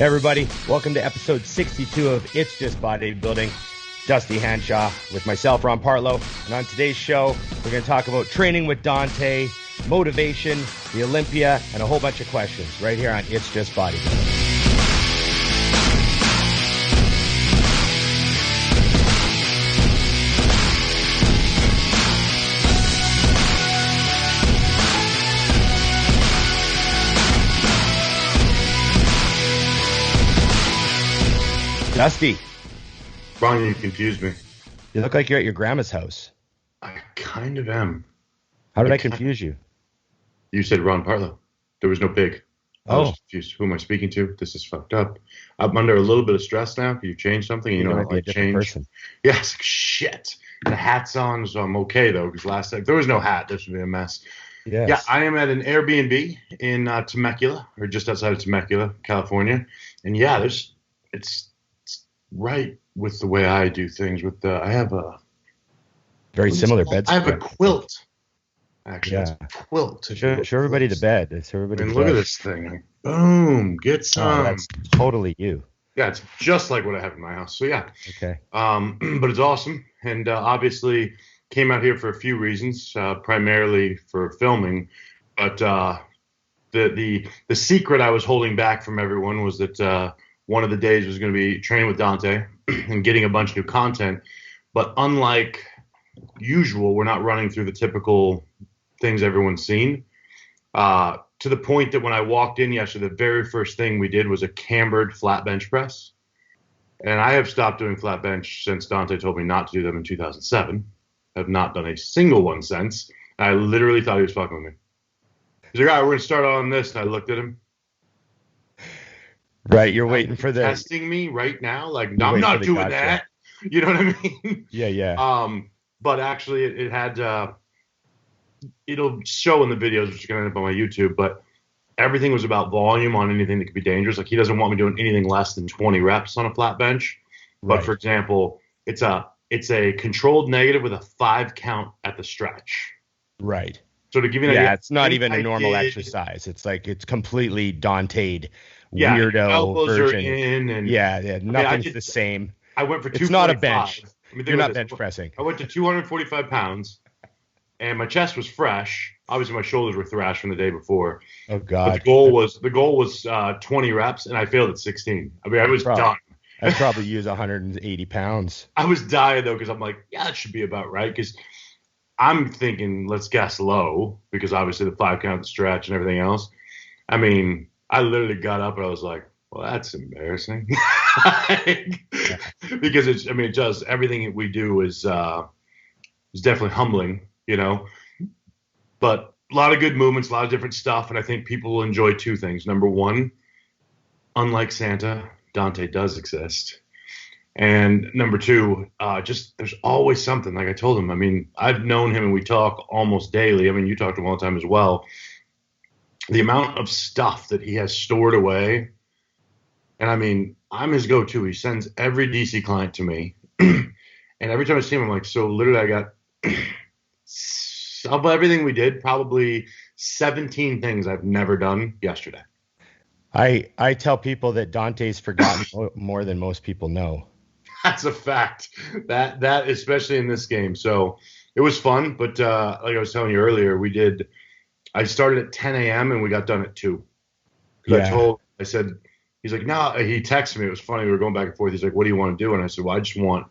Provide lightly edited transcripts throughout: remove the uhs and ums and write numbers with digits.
Hey everybody, welcome to episode 62 of It's Just Bodybuilding. Dusty Hanshaw with myself, Ron Partlow. And on today's show, we're going to talk about training with Dante, motivation, the Olympia, and a whole bunch of questions right here on It's Just Bodybuilding. Dusty. Ron, you confused me. You look like you're at your grandma's house. I kind of am. How did I confuse you? You said Ron Partlow. There was no big. I was confused. Who am I speaking to? This is fucked up. I'm under a little bit of stress now. You changed something. You know, might be a different person. Yeah, it's like shit. The hat's on, so I'm okay though. Because last time there was no hat. This would be a mess. Yes. Yeah, I am at an Airbnb in Temecula, or just outside of Temecula, California. And yeah, it's right with the way I do things. I have a very similar bed. I have a quilt. Actually, Yeah. it's a quilt. Show everybody the bed. It's everybody. And look at this thing. Like, boom, get some. Oh, that's totally you. Yeah, it's just like what I have in my house. So yeah. Okay. But it's awesome, and obviously came out here for a few reasons, primarily for filming. But the secret I was holding back from everyone was that one of the days was going to be training with Dante and getting a bunch of new content. But unlike usual, we're not running through the typical things everyone's seen. To the point that when I walked in yesterday, the very first thing we did was a cambered flat bench press. And I have stopped doing flat bench since Dante told me not to do them in 2007. I've not done a single one since. I literally thought he was fucking with me. He's like, all right, we're going to start on this. And I looked at him. Right, you're waiting for the testing me right now. Like, no, I'm not doing that. You know what I mean? Yeah. But actually, it had. It'll show in the videos, which is going to end up on my YouTube. But everything was about volume on anything that could be dangerous. Like, he doesn't want me doing anything less than 20 reps on a flat bench. But Right. for example, it's a controlled negative with a 5 count at the stretch. Right. So to give you an idea, it's not even a normal exercise. It's like it's completely Dante'd. Yeah, weirdo elbows version. are in, and Nothing's the same. I went for 245. It's not a bench. You're You're not bench pressing. I went to 245 pounds, and my chest was fresh. Obviously, my shoulders were thrashed from the day before. Oh God! But the goal was 20 reps, and I failed at 16. I mean, I was done. I'd probably use 180 pounds. I was dying though, because I'm like, yeah, that should be about right. Because I'm thinking, let's guess low, because obviously the 5 count, the stretch, and everything else. I mean, I literally got up and I was like, well, that's embarrassing. Because it just everything we do is definitely humbling, you know. But a lot of good movements, a lot of different stuff, and I think people will enjoy two things. Number one, unlike Santa, Dante does exist. And number two, just there's always something. Like I told him, I mean, I've known him and we talk almost daily. I mean, you talk to him all the time as well. The amount of stuff that he has stored away. And I mean, I'm his go-to. He sends every DC client to me. And every time I see him, I'm like, so literally I got, of everything we did, probably 17 things I've never done yesterday. I tell people that Dante's forgotten more than most people know. That's a fact. That especially in this game. So it was fun. But like I was telling you earlier, I started at 10 a.m. and we got done at 2. Yeah. I said, he's like, no, he texted me. It was funny. We were going back and forth. He's like, what do you want to do? And I said, well, I just want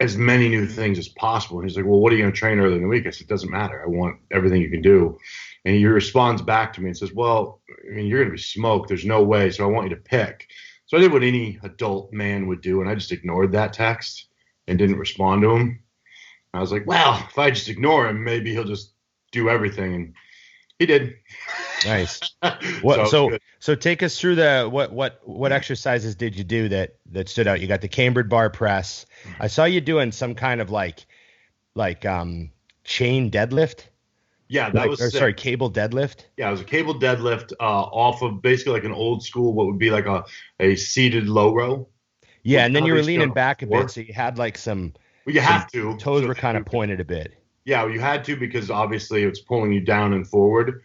as many new things as possible. And he's like, well, what are you going to train earlier in the week? I said, it doesn't matter. I want everything you can do. And he responds back to me and says, well, I mean, you're going to be smoked. There's no way. So I want you to pick. So I did what any adult man would do. And I just ignored that text and didn't respond to him. I was like, well, if I just ignore him, maybe he'll just do everything. And he did. Nice. So take us through what exercises did you do that stood out? You got the cambered bar press. I saw you doing some kind of like chain deadlift. Yeah, that was cable deadlift. Yeah, it was a cable deadlift off of basically like an old school, what would be like a seated low row. Yeah, and then you were leaning back a bit, so you had like some. Well, you have to. Toes were kind of pointed a bit. Yeah, well, you had to, because obviously it's pulling you down and forward.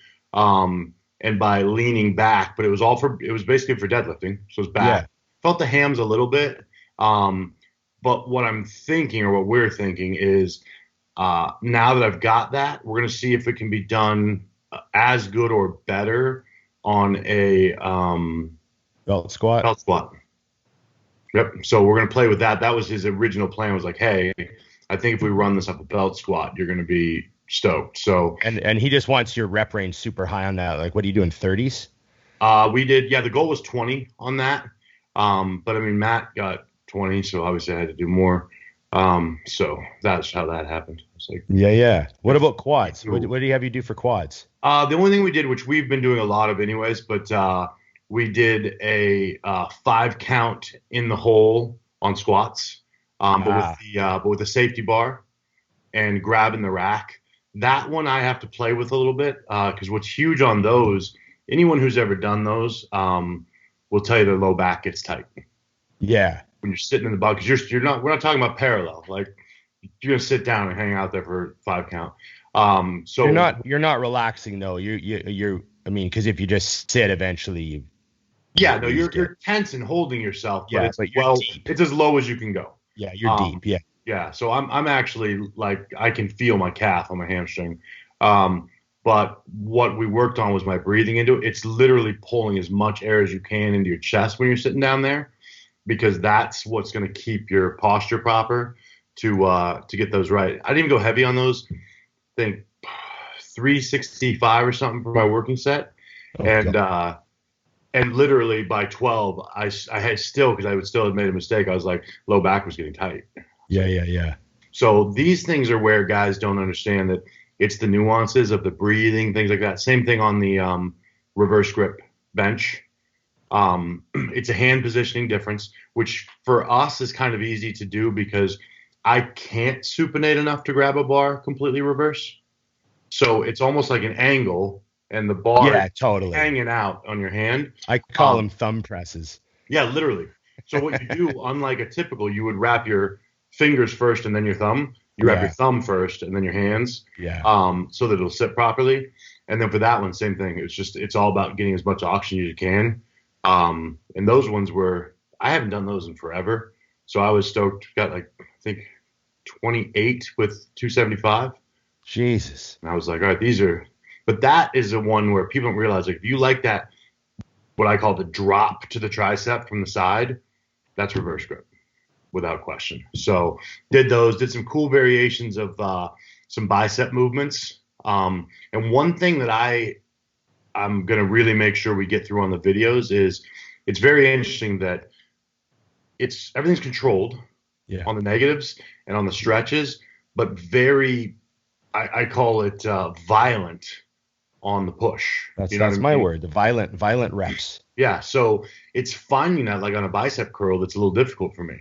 and by leaning back, but it was basically for deadlifting. So it's back. Yeah. Felt the hams a little bit. But what I'm thinking, or what we're thinking, is now that I've got that, we're going to see if it can be done as good or better on a Belt squat. belt squat. Yep. So we're going to play with that. That was his original plan, was like, hey, I think if we run this up a belt squat, you're going to be stoked. So And he just wants your rep range super high on that. Like, what are you doing, 30s? we did, the goal was 20 on that. But I mean, Matt got 20, so obviously I had to do more. So that's how that happened. It's like, Yeah. What about quads? What do you have you do for quads? the only thing we did, which we've been doing a lot of anyways, but we did a 5 count in the hole on squats, but with the safety bar and grabbing the rack. That one I have to play with a little bit, because what's huge on those, anyone who's ever done those will tell you their low back gets tight. Yeah. When you're sitting in the bunk, because we're not talking about parallel. Like, you're gonna sit down and hang out there for 5 count. So you're not relaxing though. You're I mean, because if you just sit, eventually you're tense and holding yourself, but it's as low as you can go. Yeah, you're deep. Yeah. Yeah. So I'm actually, like, I can feel my calf on my hamstring. But what we worked on was my breathing into it. It's literally pulling as much air as you can into your chest when you're sitting down there, because that's what's going to keep your posture proper to get those right. I didn't even go heavy on those. I think 365 or something for my working set. And literally by 12, I had still, because I would still have made a mistake, I was like, low back was getting tight. Yeah. So these things are where guys don't understand that it's the nuances of the breathing, things like that. Same thing on the reverse grip bench. It's a hand positioning difference, which for us is kind of easy to do because I can't supinate enough to grab a bar completely reverse. So it's almost like an angle, and the bar is hanging out on your hand. I call them thumb presses. Yeah, literally. So what you do, unlike a typical, you would wrap your fingers first and then your thumb. You wrap your thumb first and then your hands. Yeah. So that it'll sit properly. And then for that one, same thing. It's all about getting as much oxygen as you can. And those ones I haven't done those in forever. So I was stoked. Got I think 28 with 275. Jesus. And I was like, all right, but that is the one where people don't realize, like, if you like that, what I call the drop to the tricep from the side, that's reverse grip without question. So did some cool variations of some bicep movements. And one thing that I'm going to really make sure we get through on the videos is it's very interesting that everything's controlled on the negatives and on the stretches, but very, I call it violent on the push. That's my word, the violent reps. Yeah. So it's finding that, like, on a bicep curl, that's a little difficult for me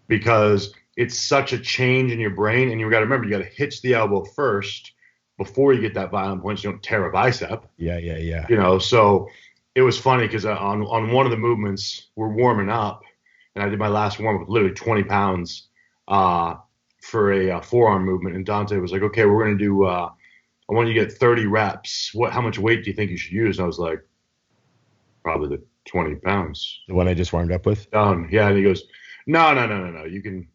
because it's such a change in your brain. And you got to remember, you got to hitch the elbow first before you get that violent point so you don't tear a bicep. Yeah. So it was funny because on one of the movements, we're warming up, and I did my last warm up with literally 20 pounds for a forearm movement. And Dante was like, okay, we're going to do, I want you to get 30 reps. How much weight do you think you should use? And I was like, probably the 20 pounds. The one I just warmed up with? Yeah. And he goes, no. You can,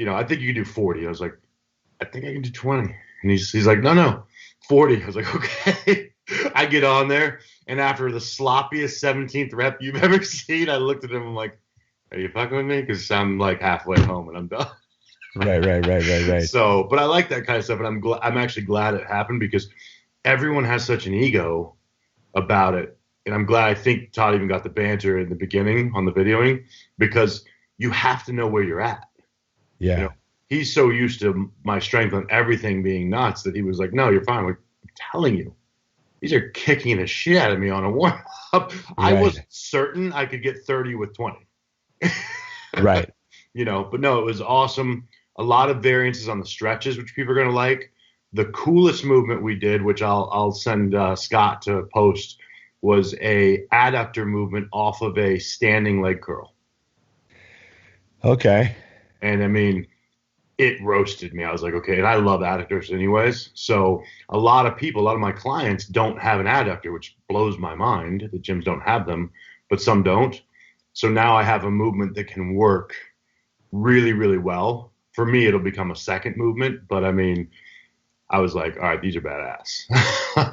I think you can do 40. I was like, I think I can do 20. And he's like, no, 40. I was like, okay. I get on there, and after the sloppiest 17th rep you've ever seen, I looked at him and I'm like, are you fucking with me? Because I'm like halfway home and I'm done. Right. So, but I like that kind of stuff, and I'm actually glad it happened because everyone has such an ego about it, and I'm glad. I think Todd even got the banter in the beginning on the videoing because you have to know where you're at. Yeah. He's so used to my strength on everything being nuts that he was like, no, you're fine. I'm telling you, these are kicking the shit out of me on a warm up. Right. I was certain I could get 30 with 20. Right. But no, it was awesome. A lot of variances on the stretches, which people are going to like. The coolest movement we did, which I'll send Scott to post, was a adductor movement off of a standing leg curl. Okay. And I mean, it roasted me. I was like, okay, and I love adductors anyways. So a lot of people, a lot of my clients don't have an adductor, which blows my mind. The gyms don't have them, but some don't. So now I have a movement that can work really, really well. For me, it'll become a second movement, but I mean, I was like, all right, these are badass.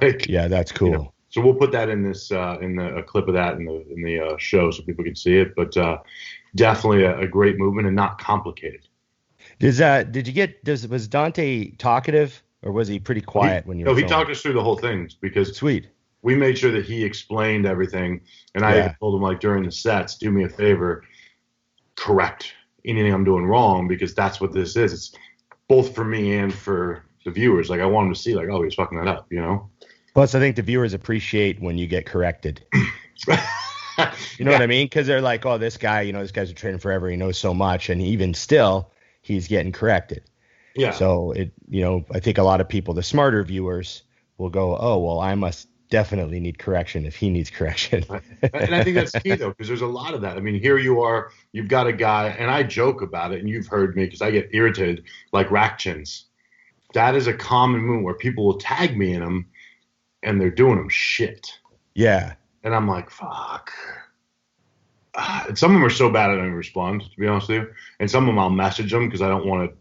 Like, Yeah, that's cool. You know, so we'll put that in this, a clip of that in the show so people can see it. But definitely a great movement and not complicated. Was Dante talkative or was he pretty quiet when you were No, he filming? talked us through the whole thing because Sweet. we made sure that he explained everything. And I even told him, like, during the sets, do me a favor, correct anything I'm doing wrong, because that's what this is. It's both for me and for the viewers. Like, I want them to see, like, oh, he's fucking that up, you know? Plus, I think the viewers appreciate when you get corrected. You know what I mean? Because they're like, oh, this guy, this guy's been training forever. He knows so much. And even still, he's getting corrected. Yeah. So, I think a lot of people, the smarter viewers, will go, oh, well, I must definitely need correction if he needs correction. And I think that's key, though, because there's a lot of that. I mean, here you are, you've got a guy, and I joke about it, and you've heard me because I get irritated, like rack chins. That is a common move where people will tag me in them, and they're doing them shit. Yeah. And I'm like, fuck. And some of them are so bad I don't even respond, to be honest with you. And some of them I'll message them because I don't want to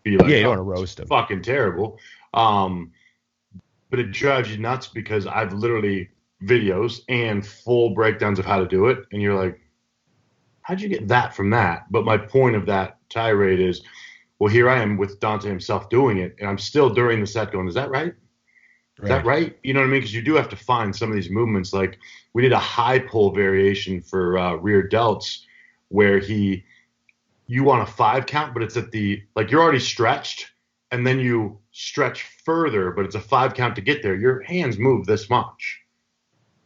be like, yeah, you don't want to roast them. Fucking terrible. But it drives you nuts because I've literally videos and full breakdowns of how to do it. And you're like, how'd you get that from that? But my point of that tirade is, well, here I am with Dante himself doing it. And I'm still during the set going, is that right? Is that right? You know what I mean? Because you do have to find some of these movements. Like we did a high pull variation for rear delts where you want a 5 count, but it's at you're already stretched and then you stretch further, but it's a 5 count to get there. Your hands move this much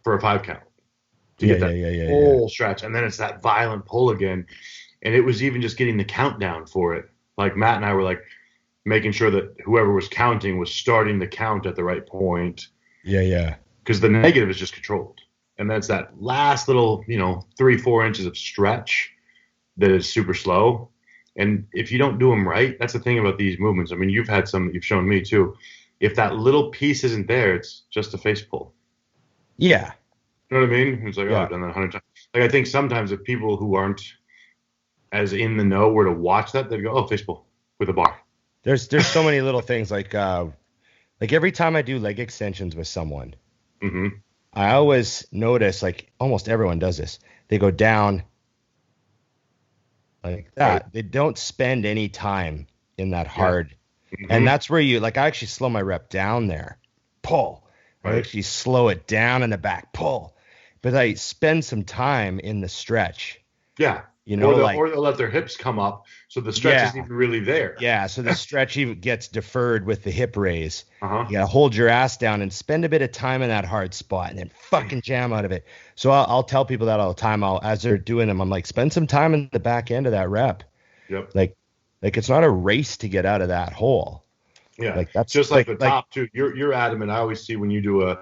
for a 5 count to get that full stretch. And then it's that violent pull again. And it was even just getting the countdown for it. Like Matt and I were like, making sure that whoever was counting was starting the count at the right point. Yeah. Because the negative is just controlled. And that's that last little, 3-4 inches of stretch that is super slow. And if you don't do them right, that's the thing about these movements. I mean, you've had some that you've shown me too. If that little piece isn't there, it's just a face pull. Yeah. You know what I mean? It's like, oh, I've done that 100 times. Like, I think sometimes if people who aren't as in the know were to watch that, they'd go, oh, face pull with a bar. There's so many little things like every time I do leg extensions with someone, I always notice, like almost everyone does this. They go down like that. Right. They don't spend any time in that hard. And that's where I actually slow my rep down there. Pull. Right. I actually slow it down in the back. Pull. But I spend some time in the stretch. Yeah. Or they'll let their hips come up, so the stretch isn't even really there. Yeah, so the stretch even gets deferred with the hip raise. You gotta hold your ass down and spend a bit of time in that hard spot, and then fucking jam out of it. So I'll tell people that all the time. As they're doing them, I'm like, spend some time in the back end of that rep. Yep. Like it's not a race to get out of that hole. Yeah. Like that's just like the top too. You're adamant. I always see when you do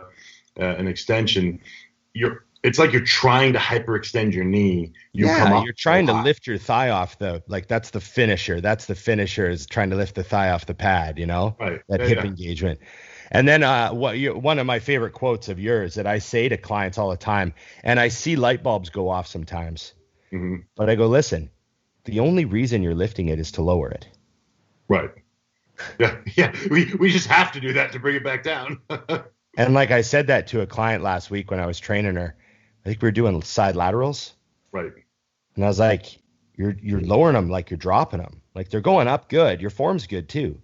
an extension, it's like you're trying to hyperextend your knee. You're trying to lift your thigh off that's the finisher. That's the finisher is trying to lift the thigh off the pad, Right. That hip engagement. And then one of my favorite quotes of yours that I say to clients all the time, and I see light bulbs go off sometimes, but I go, listen, the only reason you're lifting it is to lower it. Right. Yeah. We just have to do that to bring it back down. And like I said that to a client last week when I was training her. I think we were doing side laterals. Right. And I was like, you're lowering them like you're dropping them. Like they're going up good. Your form's good too.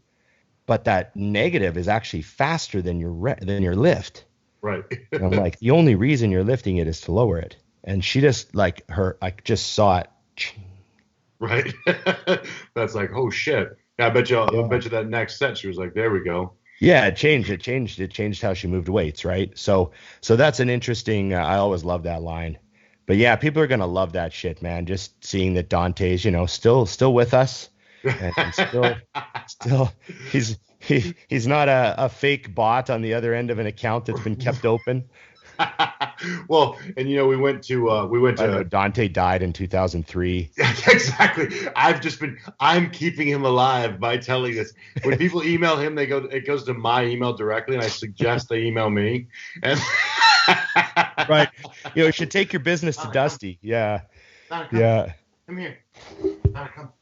But that negative is actually faster than your lift. Right. And I'm like, the only reason you're lifting it is to lower it. And she just I just saw it. Right. That's like, oh shit. Yeah, I bet you that next set she was like, there we go. Yeah, it changed. It changed how she moved weights, right? So that's an interesting. I always love that line, but yeah, people are gonna love that shit, man. Just seeing that Dante's, still with us, and still, he's not a fake bot on the other end of an account that's been kept open. Well, and we went to I know Dante died in 2003. Exactly. I'm keeping him alive by telling this. When people email him, it goes to my email directly, and I suggest they email me. And Right. You should take your business to Dusty. Yeah. Donna, come here. Donna, come.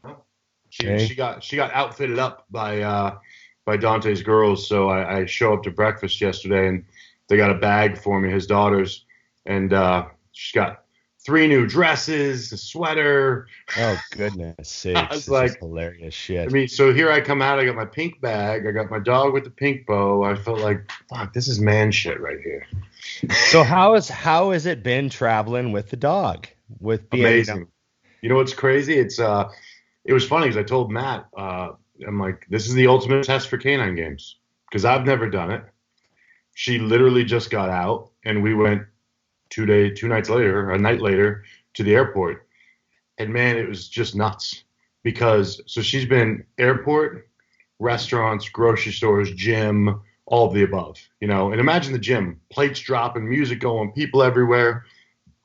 No. She got outfitted up by Dante's girls. So I show up to breakfast yesterday, and they got a bag for me, his daughters, and she's got 3 new dresses, a sweater. Oh, goodness sakes. I was like, hilarious shit. I mean, so here I come out. I got my pink bag. I got my dog with the pink bow. I felt like, fuck, this is man shit right here. So how has it been traveling with the dog? With being amazing. You know what's crazy? It was funny because I told Matt, I'm like, this is the ultimate test for canine games because I've never done it. She literally just got out, and we went a night later to the airport. And man, it was just nuts because she's been airport, restaurants, grocery stores, gym, all of the above, and imagine the gym, plates dropping, music going, people everywhere.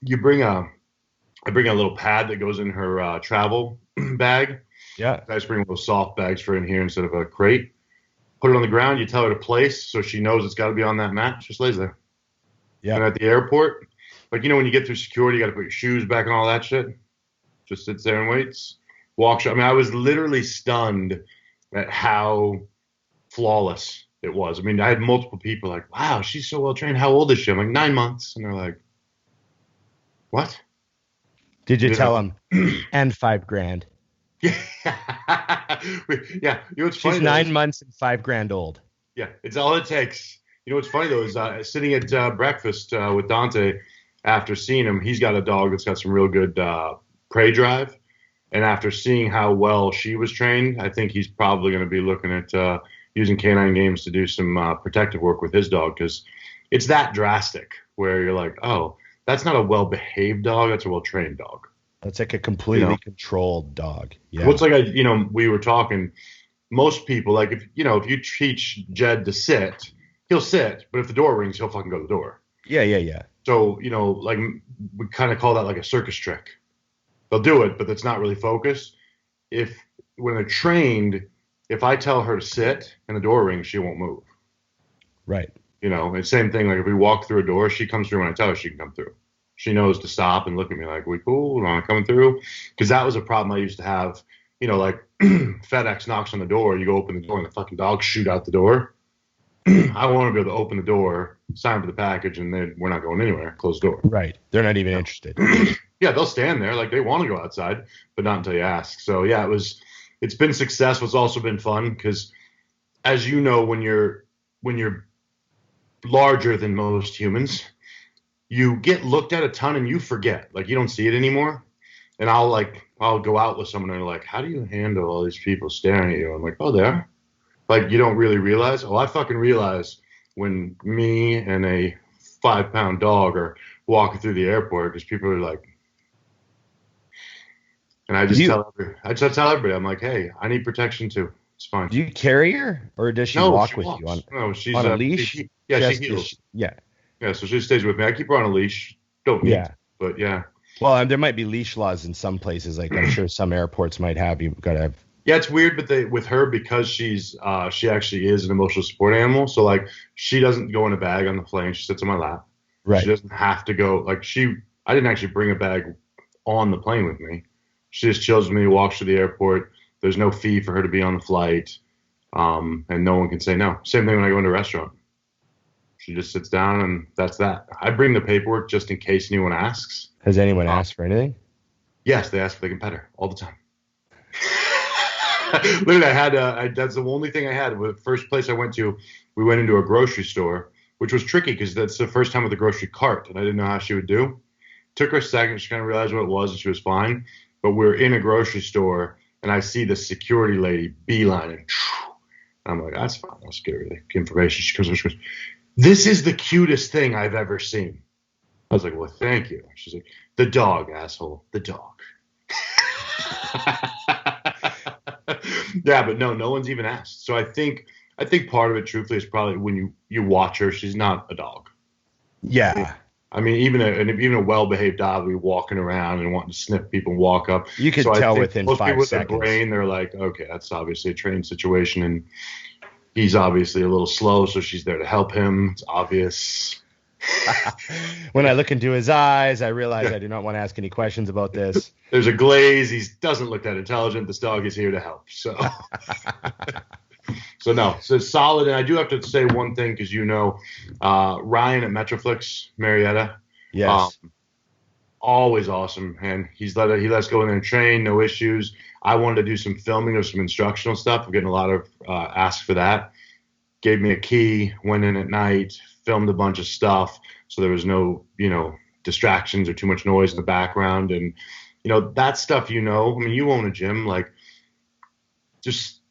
I bring a little pad that goes in her travel bag. Yeah. I just bring little soft bags for in here instead of a crate. Put it on the ground. You tell her to place so she knows it's got to be on that mat. She just lays there. Yeah. And at the airport, like, when you get through security, you got to put your shoes back and all that shit. Just sits there and waits. Walks. I mean, I was literally stunned at how flawless it was. I mean, I had multiple people like, wow, she's so well trained. How old is she? I'm like, 9 months. And they're like, what? Did you tell them? And $5,000. Yeah. Yeah. What's She's funny? 9 months and $5,000 old. Yeah. It's all it takes. What's funny though is sitting at breakfast with Dante after seeing him, he's got a dog that's got some real good prey drive. And after seeing how well she was trained, I think he's probably going to be looking at using canine games to do some protective work with his dog because it's that drastic where you're like, oh, that's not a well-behaved dog. That's a well-trained dog. That's like a completely controlled dog. Yeah. What's like we were talking, most people, like if you teach Jed to sit, he'll sit, but if the door rings, he'll fucking go to the door. Yeah. So, like we kind of call that like a circus trick. They'll do it, but it's not really focused. When they're trained, if I tell her to sit and the door rings, she won't move. Right. It's same thing. Like if we walk through a door, she comes through when I tell her she can come through. She knows to stop and look at me like, we cool? Am I coming through? Because that was a problem I used to have. Like FedEx knocks on the door, you go open the door and the fucking dogs shoot out the door. I want to be able to open the door, sign for the package, and then we're not going anywhere. Close the door. Right. They're not even interested. Yeah, they'll stand there like they want to go outside, but not until you ask. So yeah, it's been successful. It's also been fun because, as you know, when you're larger than most humans, you get looked at a ton and you forget. Like you don't see it anymore. And I'll go out with someone and they're like, how do you handle all these people staring at you? I'm like, oh, they are. Like you don't really realize. Oh, I fucking realize when me and a 5-pound dog are walking through the airport because people are like, and I just tell everybody, I'm like, hey, I need protection too. It's fine. Do you carry her or does she walk with you she's on a leash? She heals. Yeah. Yeah, so she stays with me. I keep her on a leash. Don't need to, but yeah. Well, there might be leash laws in some places. Like I'm sure some airports might have. You've got to have. Yeah, it's weird, but with her because she actually is an emotional support animal. So like she doesn't go in a bag on the plane. She sits on my lap. Right. She doesn't have to go. Like I didn't actually bring a bag on the plane with me. She just chills with me, walks to the airport. There's no fee for her to be on the flight, and no one can say no. Same thing when I go into a restaurant. She just sits down, and that's that. I bring the paperwork just in case anyone asks. Has anyone asked for anything? Yes, they ask if they can pet her all the time. Literally, that's the only thing I had. The first place I went to, we went into a grocery store, which was tricky because that's the first time with a grocery cart, and I didn't know how she would do. Took her a second. She kind of realized what it was, and she was fine. But we're in a grocery store, and I see the security lady beelining. I'm like, that's fine. I'll just get her the information. She goes, this is the cutest thing I've ever seen. I was like, well, thank you. She's like, the dog, asshole. The dog. Yeah, but no one's even asked. So I think part of it, truthfully, is probably when you watch her, she's not a dog. Yeah. I mean, even a well-behaved dog will be walking around and wanting to sniff people and walk up. You could So I tell think within most people 5 with their seconds. brain, they're like, okay, that's obviously a trained situation, and he's obviously a little slow, so she's there to help him. It's obvious. When I look into his eyes, I realize I do not want to ask any questions about this. There's a glaze. He doesn't look that intelligent. This dog is here to help. So, so it's solid. And I do have to say one thing because Ryan at Metroflix, Marietta. Yes. Always awesome, and he lets go in there and train, no issues. I wanted to do some filming of some instructional stuff. I'm getting a lot of asks for that. Gave me a key, went in at night, filmed a bunch of stuff, so there was no distractions or too much noise in the background, and that stuff. I mean, you own a gym, like just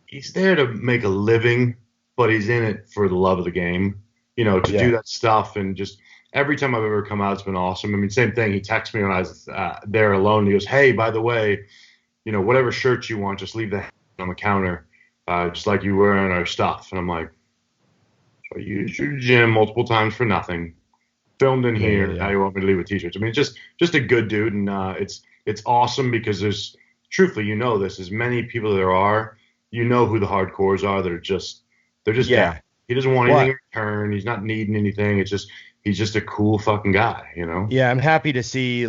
he's there to make a living, but he's in it for the love of the game. To do that stuff and just. Every time I've ever come out, it's been awesome. I mean, same thing. He texted me when I was there alone. He goes, hey, by the way, whatever shirts you want, just leave that on the counter, just like you were in our stuff. And I'm like, I used your gym multiple times for nothing. Filmed in here. Now you want me to leave with t-shirts. I mean, just a good dude. And it's awesome because there's, truthfully, this, as many people there are, who the hardcores are that are they're just there. He doesn't want anything in return. He's not needing anything. He's just a cool fucking guy, Yeah, I'm happy to see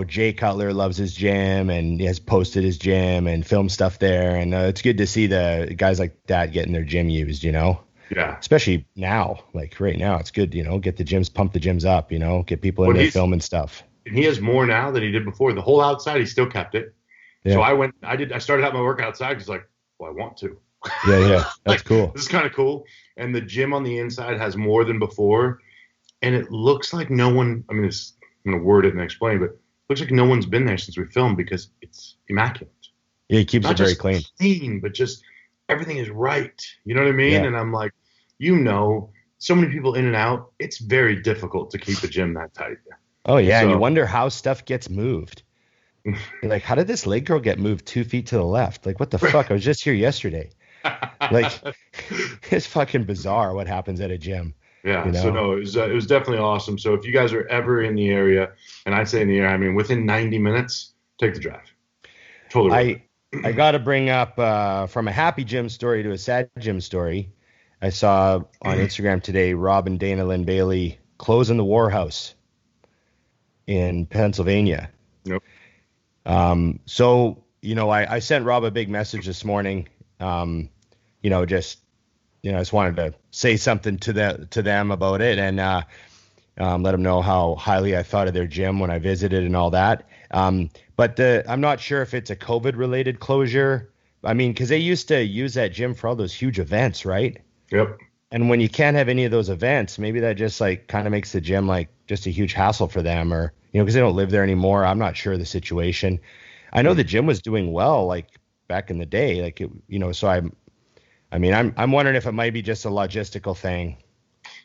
Jay Cutler loves his gym and he has posted his gym and filmed stuff there. And it's good to see the guys like that getting their gym used, Yeah. Especially now, like right now, it's good, get the gyms, pump the gyms up, get people in there filming stuff. And he has more now than he did before. The whole outside, he still kept it. Yeah. So I started out my work outside because I want to. Yeah. That's cool. This is kind of cool. And the gym on the inside has more than before. And it looks like no one, I'm going to word it and explain, but it looks like no one's been there since we filmed because it's immaculate. Yeah, he keeps it very clean. Clean, but just everything is right. You know what I mean? Yeah. And I'm like, so many people in and out, it's very difficult to keep a gym that tight. Oh, yeah, and you wonder how stuff gets moved. You're like, how did this leg curl get moved 2 feet to the left? Like, what the fuck? I was just here yesterday. Like, it's fucking bizarre what happens at a gym. Yeah, so no, it was definitely awesome. So if you guys are ever in the area, and I say in the area, I mean within 90 minutes, take the drive. Totally. I got to bring up from a happy gym story to a sad gym story. I saw on Instagram today Rob and Dana Lynn Bailey closing the Warhouse in Pennsylvania. Yep. So I sent Rob a big message this morning. I just wanted to say something to them about it and let them know how highly I thought of their gym when I visited and all that. But I'm not sure if it's a COVID-related closure. I mean, because they used to use that gym for all those huge events, right? Yep. And when you can't have any of those events, maybe that just kind of makes the gym just a huge hassle for them, or because they don't live there anymore. I'm not sure of the situation. I know the gym was doing well back in the day, so I'm wondering if it might be just a logistical thing.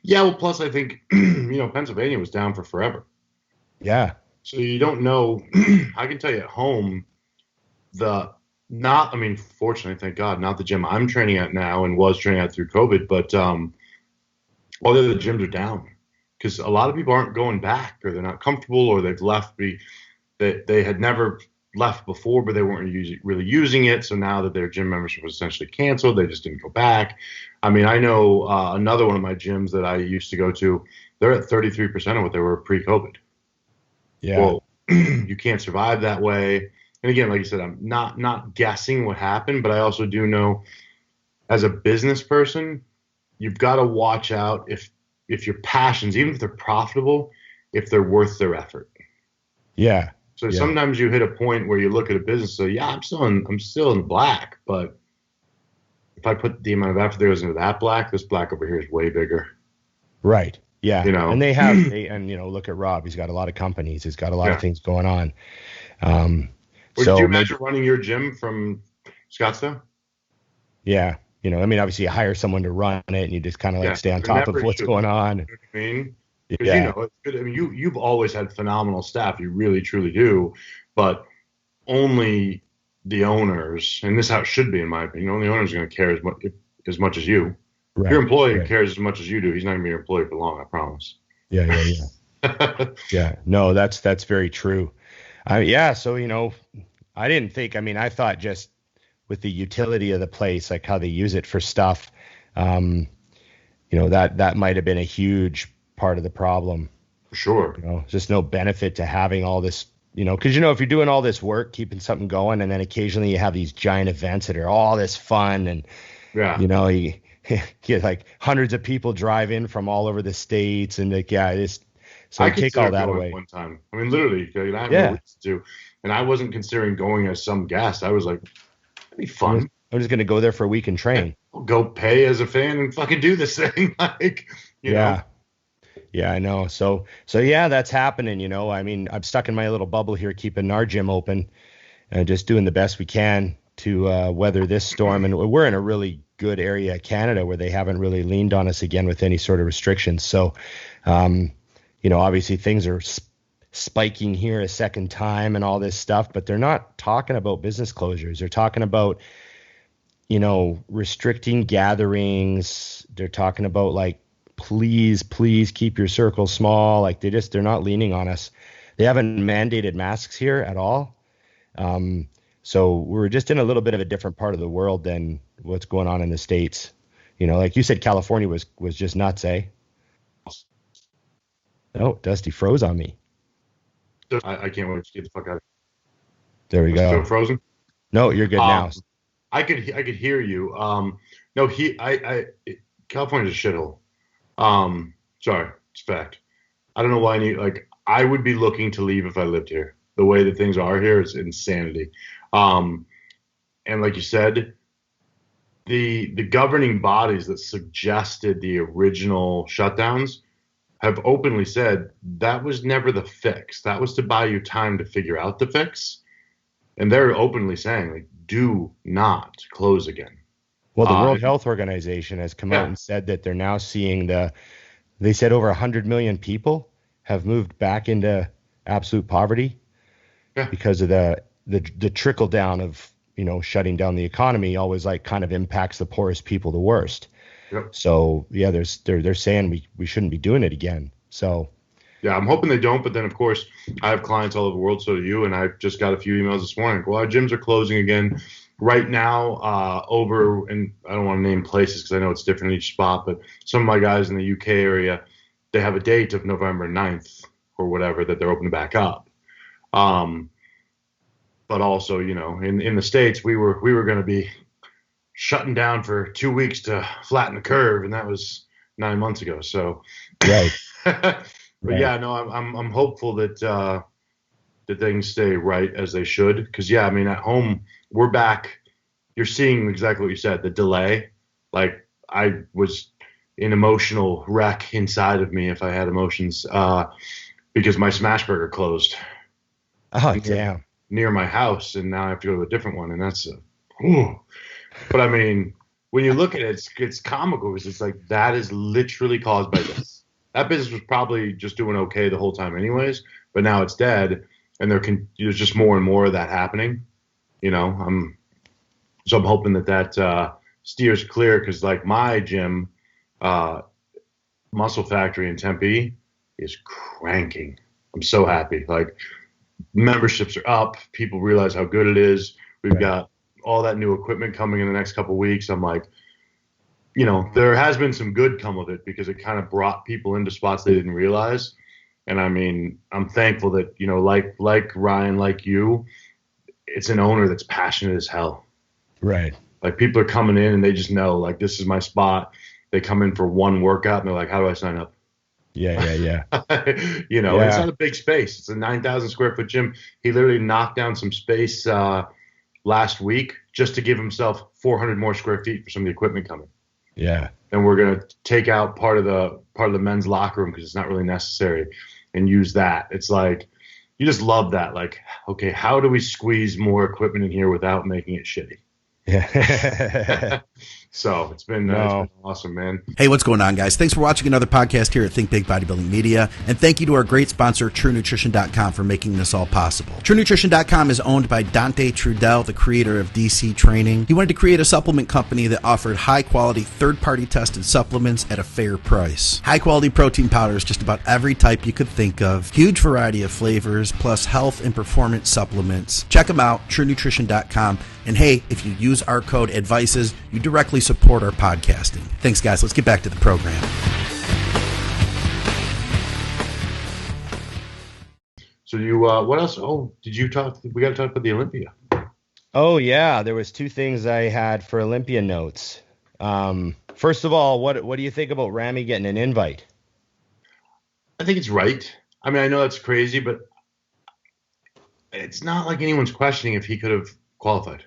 Yeah, well, plus I think, Pennsylvania was down for forever. Yeah. So you don't know. I can tell you at home, fortunately, thank God, not the gym I'm training at now and was training at through COVID, but all the other gyms are down because a lot of people aren't going back or they're not comfortable or they've left. They had never left before, but they weren't really using it. So now that their gym membership was essentially canceled, they just didn't go back. I mean, I know another one of my gyms that I used to go to, they're at 33% of what they were pre-COVID. Yeah. Well, you can't survive that way. And again, like you said, I'm not guessing what happened, but I also do know as a business person, you've got to watch out if your passions, even if they're profitable, if they're worth their effort. Yeah. So sometimes you hit a point where you look at a business, so yeah, I'm still in the black, but if I put the amount of effort that goes into that black, this black over here is way bigger. Right. Yeah. And look at Rob. He's got a lot of companies. He's got a lot of things going on. Did you imagine running your gym from Scottsdale? Yeah. Obviously you hire someone to run it and you just kind of stay on top of what's going on. You know what I mean? Because it's good. I mean, you've always had phenomenal staff. You really, truly do. But only the owners, and this is how it should be, in my opinion, only the owners are going to care as much as you. Right, if your employee cares as much as you do, he's not going to be your employee for long, I promise. Yeah. Yeah. No, that's very true. Yeah. So, I didn't think, I thought just with the utility of the place, like how they use it for stuff, um, that might have been a huge part of the problem. For sure. Just no benefit to having all this, because, if you're doing all this work, keeping something going, and then occasionally you have these giant events that are all this fun, and, Yeah. you get like hundreds of people drive in from all over the States, and like, so I take all that going away. one time. I mean, literally, I have no reason to. And I wasn't considering going as some guest. I was like, that'd be fun. I'm just going to go there for a week and train. I'll go pay as a fan and fucking do this thing. You know. Yeah, I know. So yeah, that's happening. I'm stuck in my little bubble here, keeping our gym open and just doing the best we can to weather this storm. And we're in a really good area of Canada where they haven't really leaned on us again with any sort of restrictions. So, obviously things are spiking here a second time and all this stuff, but they're not talking about business closures. They're talking about, restricting gatherings. They're talking about like, please keep your circle small. Like they're not leaning on us. They haven't mandated masks here at all. So we're just in a little bit of a different part of the world than what's going on in the States. Like you said, California was just nuts, eh? Oh, Dusty froze on me. I can't wait to get the fuck out of here. There we go. Still frozen? No, you're good now. I could hear you. No, California's a shithole. Sorry, it's fact. I don't know why I would be looking to leave if I lived here. The way that things are here is insanity. And like you said, the governing bodies that suggested the original shutdowns have openly said that was never the fix. That was to buy you time to figure out the fix. And they're openly saying, like, do not close again. Well, the World Health Organization has come out and said that they're now seeing they said over 100 million people have moved back into absolute poverty because of the trickle down of, shutting down the economy always like kind of impacts the poorest people the worst. Yep. So yeah, they're saying we shouldn't be doing it again. So yeah, I'm hoping they don't. But then of course I have clients all over the world. So do you. And I just got a few emails this morning. Well, our gyms are closing again right now over, and I don't want to name places because I know it's different in each spot, but some of my guys in the UK area, they have a date of November 9th or whatever that they're opening back up. But also, in the States, we were going to be shutting down for 2 weeks to flatten the curve, and that was 9 months ago. So, right. But yeah, no, I'm hopeful that things stay right as they should. Because at home we're back. You're seeing exactly what you said. The delay, like I was an emotional wreck inside of me if I had emotions, because my Smash Burger closed. Oh damn. Near my house, and now I have to go to a different one, and that's But when you look at it, it's comical because it's like that is literally caused by this. That business was probably just doing okay the whole time anyways, but now it's dead, and there's just more and more of that happening. I'm hoping that steers clear, because like my gym, Muscle Factory in Tempe, is cranking. I'm so happy. Like, memberships are up. People realize how good it is. We've got all that new equipment coming in the next couple of weeks. I'm like, there has been some good come of it because it kind of brought people into spots they didn't realize. And I'm thankful that, like Ryan, like you, it's an owner that's passionate as hell. Right. Like, people are coming in and they just know, like, this is my spot. They come in for one workout and they're like, how do I sign up? Yeah. It's not a big space. It's a 9,000 square foot gym. He literally knocked down some space last week just to give himself 400 more square feet for some of the equipment coming. Yeah. And we're going to take out part of the men's locker room because it's not really necessary, and use that. It's like, you just love that. Like, okay, how do we squeeze more equipment in here without making it shitty? Yeah. So it's been awesome, man. Hey, what's going on, guys? Thanks for watching another podcast here at Think Big Bodybuilding Media. And thank you to our great sponsor, TrueNutrition.com, for making this all possible. TrueNutrition.com is owned by Dante Trudel, the creator of DC Training. He wanted to create a supplement company that offered high-quality, third-party tested supplements at a fair price. High-quality protein powders, just about every type you could think of. Huge variety of flavors, plus health and performance supplements. Check them out, TrueNutrition.com. And hey, if you use our code ADVICES, you directly support our podcasting. Thanks, guys. Let's get back to the program. So what else? Oh, we got to talk about the Olympia. Oh, yeah. There was two things I had for Olympia notes. First of all, what do you think about Ramy getting an invite? I think it's right. I mean, I know that's crazy, but it's not like anyone's questioning if he could have qualified.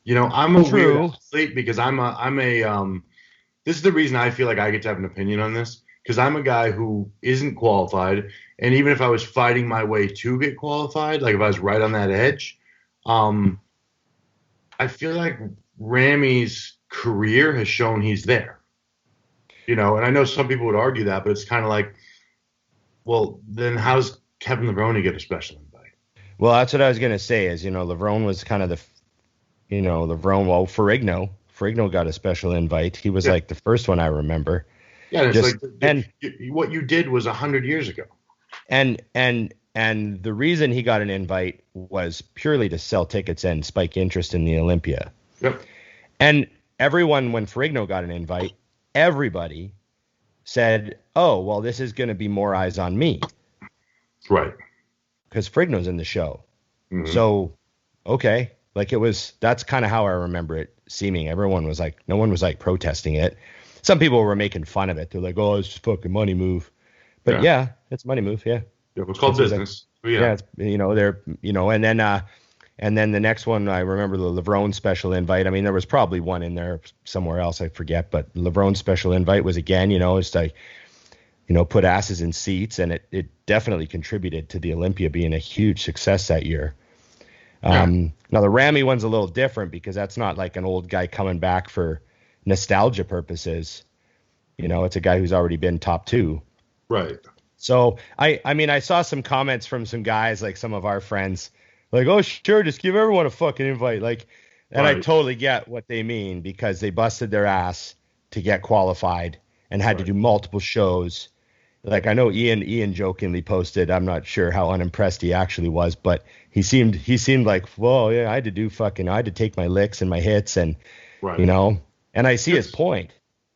I'm a weird athlete because this is the reason I feel like I get to have an opinion on this, because I'm a guy who isn't qualified. And even if I was fighting my way to get qualified, like if I was right on that edge, I feel like Ramy's career has shown he's there. And I know some people would argue that, but it's kind of like, well, then how does Kevin Levrone get a special invite? Well, that's what I was going to say is, Levrone was kind of Ferrigno got a special invite. He was like the first one I remember. Yeah, and what you did was 100 years ago. And the reason he got an invite was purely to sell tickets and spike interest in the Olympia. Yep. And everyone, when Ferrigno got an invite, everybody said, oh, well, this is going to be more eyes on me. Right. Because Ferrigno's in the show. Mm-hmm. So, okay. That's kind of how I remember it seeming. Everyone was like, no one was like protesting it. Some people were making fun of it. They're like, oh, it's just a fucking money move. But yeah it's a money move. Yeah. Yeah. It's called business. It's, and then the next one, I remember the Levrone special invite. I mean, there was probably one in there somewhere else, I forget, but Levrone special invite was again, it's like, put asses in seats, and it definitely contributed to the Olympia being a huge success that year. Yeah. Now the Ramy one's a little different because that's not like an old guy coming back for nostalgia purposes. It's a guy who's already been top 2. Right. So I saw some comments from some guys, like some of our friends, like, oh, sure, just give everyone a fucking invite. And right. I totally get what they mean, because they busted their ass to get qualified and had to do multiple shows. Like, I know Ian jokingly posted, I'm not sure how unimpressed he actually was, but he seemed like, whoa, yeah, I had to take my licks and my hits, and, right. And I see his point.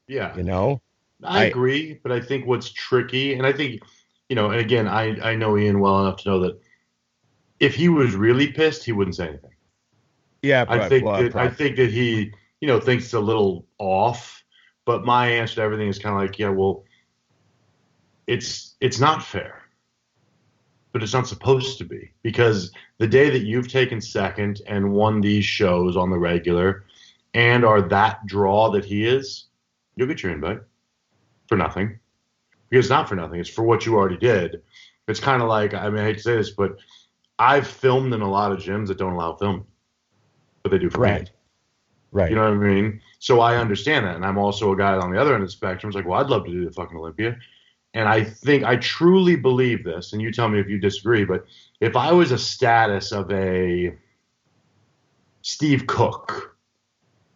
Yeah. I agree, but I think what's tricky, and I think, and again, I know Ian well enough to know that if he was really pissed, he wouldn't say anything. Yeah. I think that he, thinks it's a little off, but my answer to everything is kind of like, yeah, well, it's not fair, but it's not supposed to be, because the day that you've taken second and won these shows on the regular and are that draw that he is, you'll get your invite for nothing. Because it's not for nothing. It's for what you already did. It's kind of like, I mean, I hate to say this, but I've filmed in a lot of gyms that don't allow filming, but they do for me. Right. You know what I mean? So I understand that. And I'm also a guy on the other end of the spectrum. It's like, well, I'd love to do the fucking Olympia. And I truly believe this, and you tell me if you disagree, but if I was a status of a Steve Cook,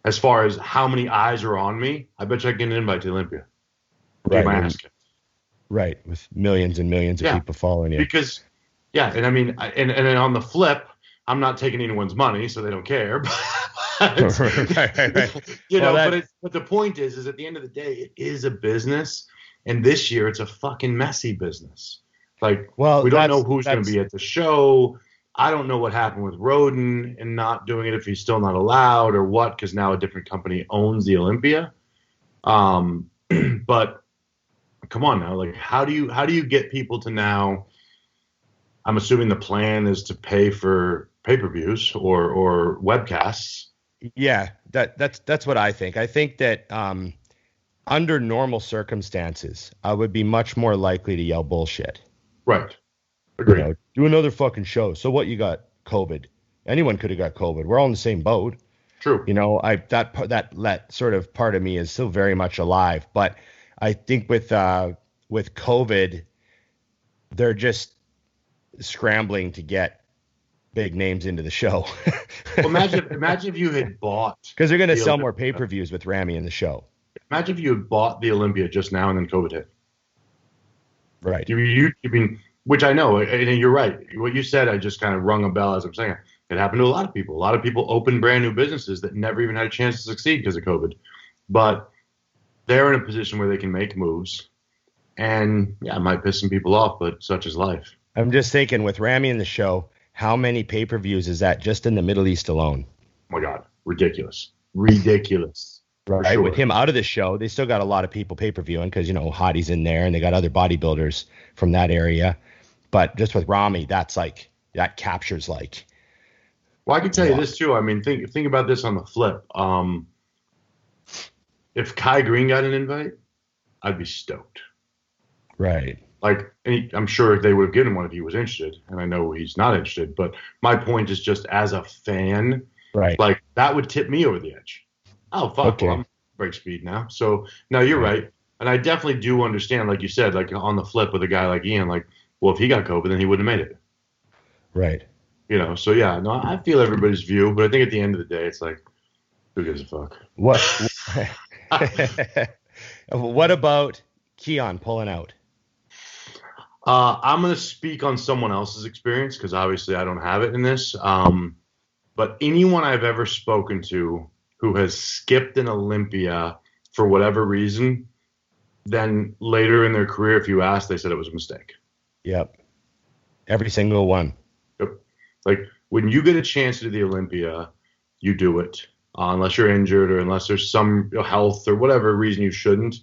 as far as how many eyes are on me, I bet you I can get an invite to Olympia. Right, with millions and millions of people following you. Because, and I mean, and then on the flip, I'm not taking anyone's money, so they don't care. But, right. But the point is at the end of the day, it is a business, and this year it's a fucking messy business. Like, we don't know who's going to be at the show. I don't know what happened with Roden and not doing it, if he's still not allowed or what, because now a different company owns the Olympia. But come on now, like, how do you get people to now? I'm assuming the plan is to pay for pay-per-views or webcasts. Yeah, that's what I think. I think that under normal circumstances, I would be much more likely to yell bullshit. Right. Agreed. Do another fucking show. So what, you got COVID? Anyone could have got COVID. We're all in the same boat. True. That sort of part of me is still very much alive. But I think with COVID, they're just scrambling to get big names into the show. Well, imagine if you had bought, because they're going to sell more pay-per-views with Ramy in the show. Imagine if you had bought the Olympia just now and then COVID hit. Right. You mean, which I know, and you're right. What you said, I just kind of rung a bell as I'm saying it. It happened to a lot of people. A lot of people opened brand new businesses that never even had a chance to succeed because of COVID. But they're in a position where they can make moves. And yeah, it might piss some people off, but such is life. I'm just thinking with Ramy in the show, how many pay-per-views is that just in the Middle East alone? Oh my God. Ridiculous. Ridiculous. Right. Sure. With him out of the show, they still got a lot of people pay-per-viewing because, Hottie's in there and they got other bodybuilders from that area. But just with Ramy, that captures like. Well, I can tell you this too. I mean, think about this on the flip. If Kai Green got an invite, I'd be stoked. Right. Like, I'm sure they would have given him one if he was interested, and I know he's not interested. But my point is just as a fan, right? Like that would tip me over the edge. Oh fuck, okay. Well, I'm break speed now. So no, you're right, and I definitely do understand, like you said, like on the flip with a guy like Ian, like, well, if he got COVID, then he wouldn't have made it. Right. So yeah, no, I feel everybody's view, but I think at the end of the day, it's like, who gives a fuck? What? What about Keon pulling out? I'm going to speak on someone else's experience because obviously I don't have it in this. But anyone I've ever spoken to who has skipped an Olympia for whatever reason, then later in their career, if you ask, they said it was a mistake. Yep. Every single one. Yep. Like when you get a chance to do the Olympia, you do it unless you're injured or unless there's some health or whatever reason you shouldn't.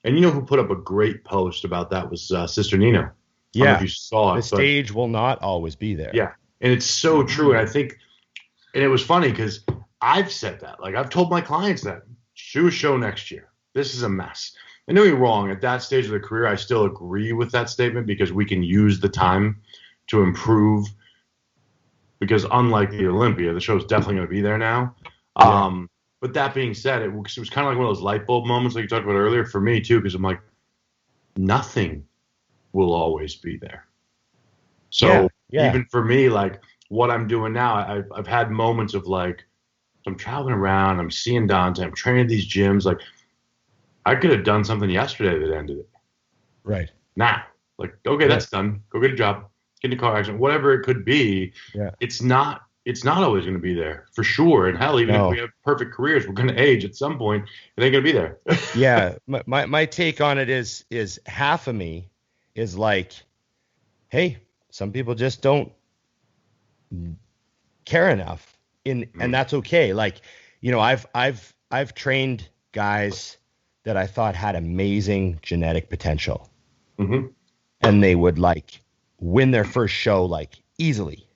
And who put up a great post about that was Sister Nina. Yeah. I don't know if you saw it. The stage will not always be there. Yeah. And it's so true. And I think, and it was funny because I've said that. Like I've told my clients that. Do a show next year. This is a mess. And don't get me wrong. At that stage of the career, I still agree with that statement because we can use the time to improve. Because unlike the Olympia, the show's definitely going to be there now. Yeah. But that being said, it was kind of like one of those light bulb moments like you talked about earlier for me too, because I'm like, nothing will always be there. So even for me, like what I'm doing now, I've had moments of like, I'm traveling around, I'm seeing Dante, I'm training these gyms. Like I could have done something yesterday that ended it. Right. Now, like, okay, that's done. Go get a job, get in a car accident, whatever it could be. Yeah. It's not always going to be there for sure. And hell, even if we have perfect careers, we're going to age at some point. It ain't going to be there. Yeah. My take on it is half of me is like, hey, some people just don't care enough and that's okay. Like, I've trained guys that I thought had amazing genetic potential and they would like win their first show, like easily.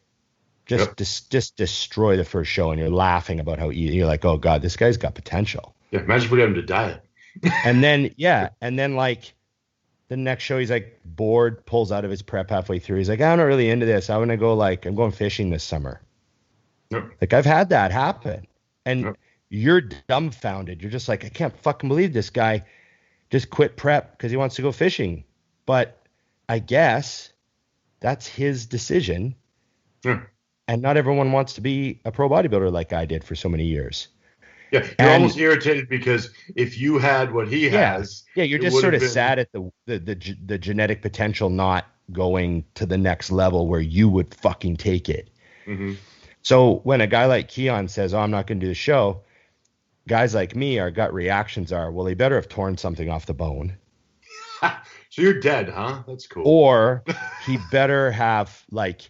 Just destroy the first show, and you're laughing about how you're like, oh God, this guy's got potential. Yeah, imagine if we got him to diet. and then like the next show, he's like bored, pulls out of his prep halfway through. He's like, I'm not really into this. I want to go I'm going fishing this summer. Yep. Like I've had that happen, and you're dumbfounded. You're just like, I can't fucking believe this guy just quit prep because he wants to go fishing. But I guess that's his decision. Yeah. And not everyone wants to be a pro bodybuilder like I did for so many years. Yeah, you're almost irritated because if you had what he has, you're just sort of sad at the genetic potential not going to the next level where you would fucking take it. Mm-hmm. So when a guy like Keon says, "Oh, I'm not going to do the show," guys like me, our gut reactions are, "Well, he better have torn something off the bone." So you're dead, huh? That's cool. Or he better have like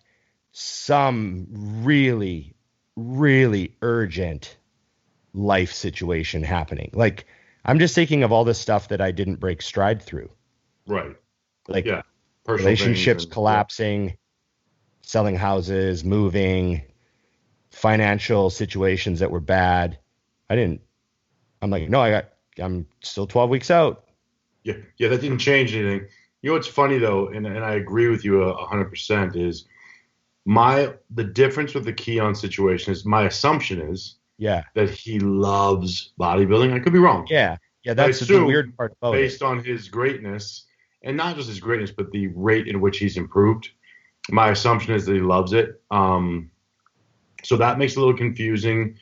some really, really urgent life situation happening. Like I'm just thinking of all the stuff that I didn't break stride through. Right. Like relationships collapsing, selling houses, moving, financial situations that were bad. I'm like, no, I'm still 12 weeks out. Yeah. That didn't change anything. You know what's funny though, and I agree with you 100%, is the difference with the Keon situation is my assumption is Yeah. that he loves bodybuilding. I could be wrong. Yeah. Yeah. That's the weird part about based on his greatness, and not just his greatness, but the rate in which he's improved. My assumption is that he loves it. So that makes it a little confusing.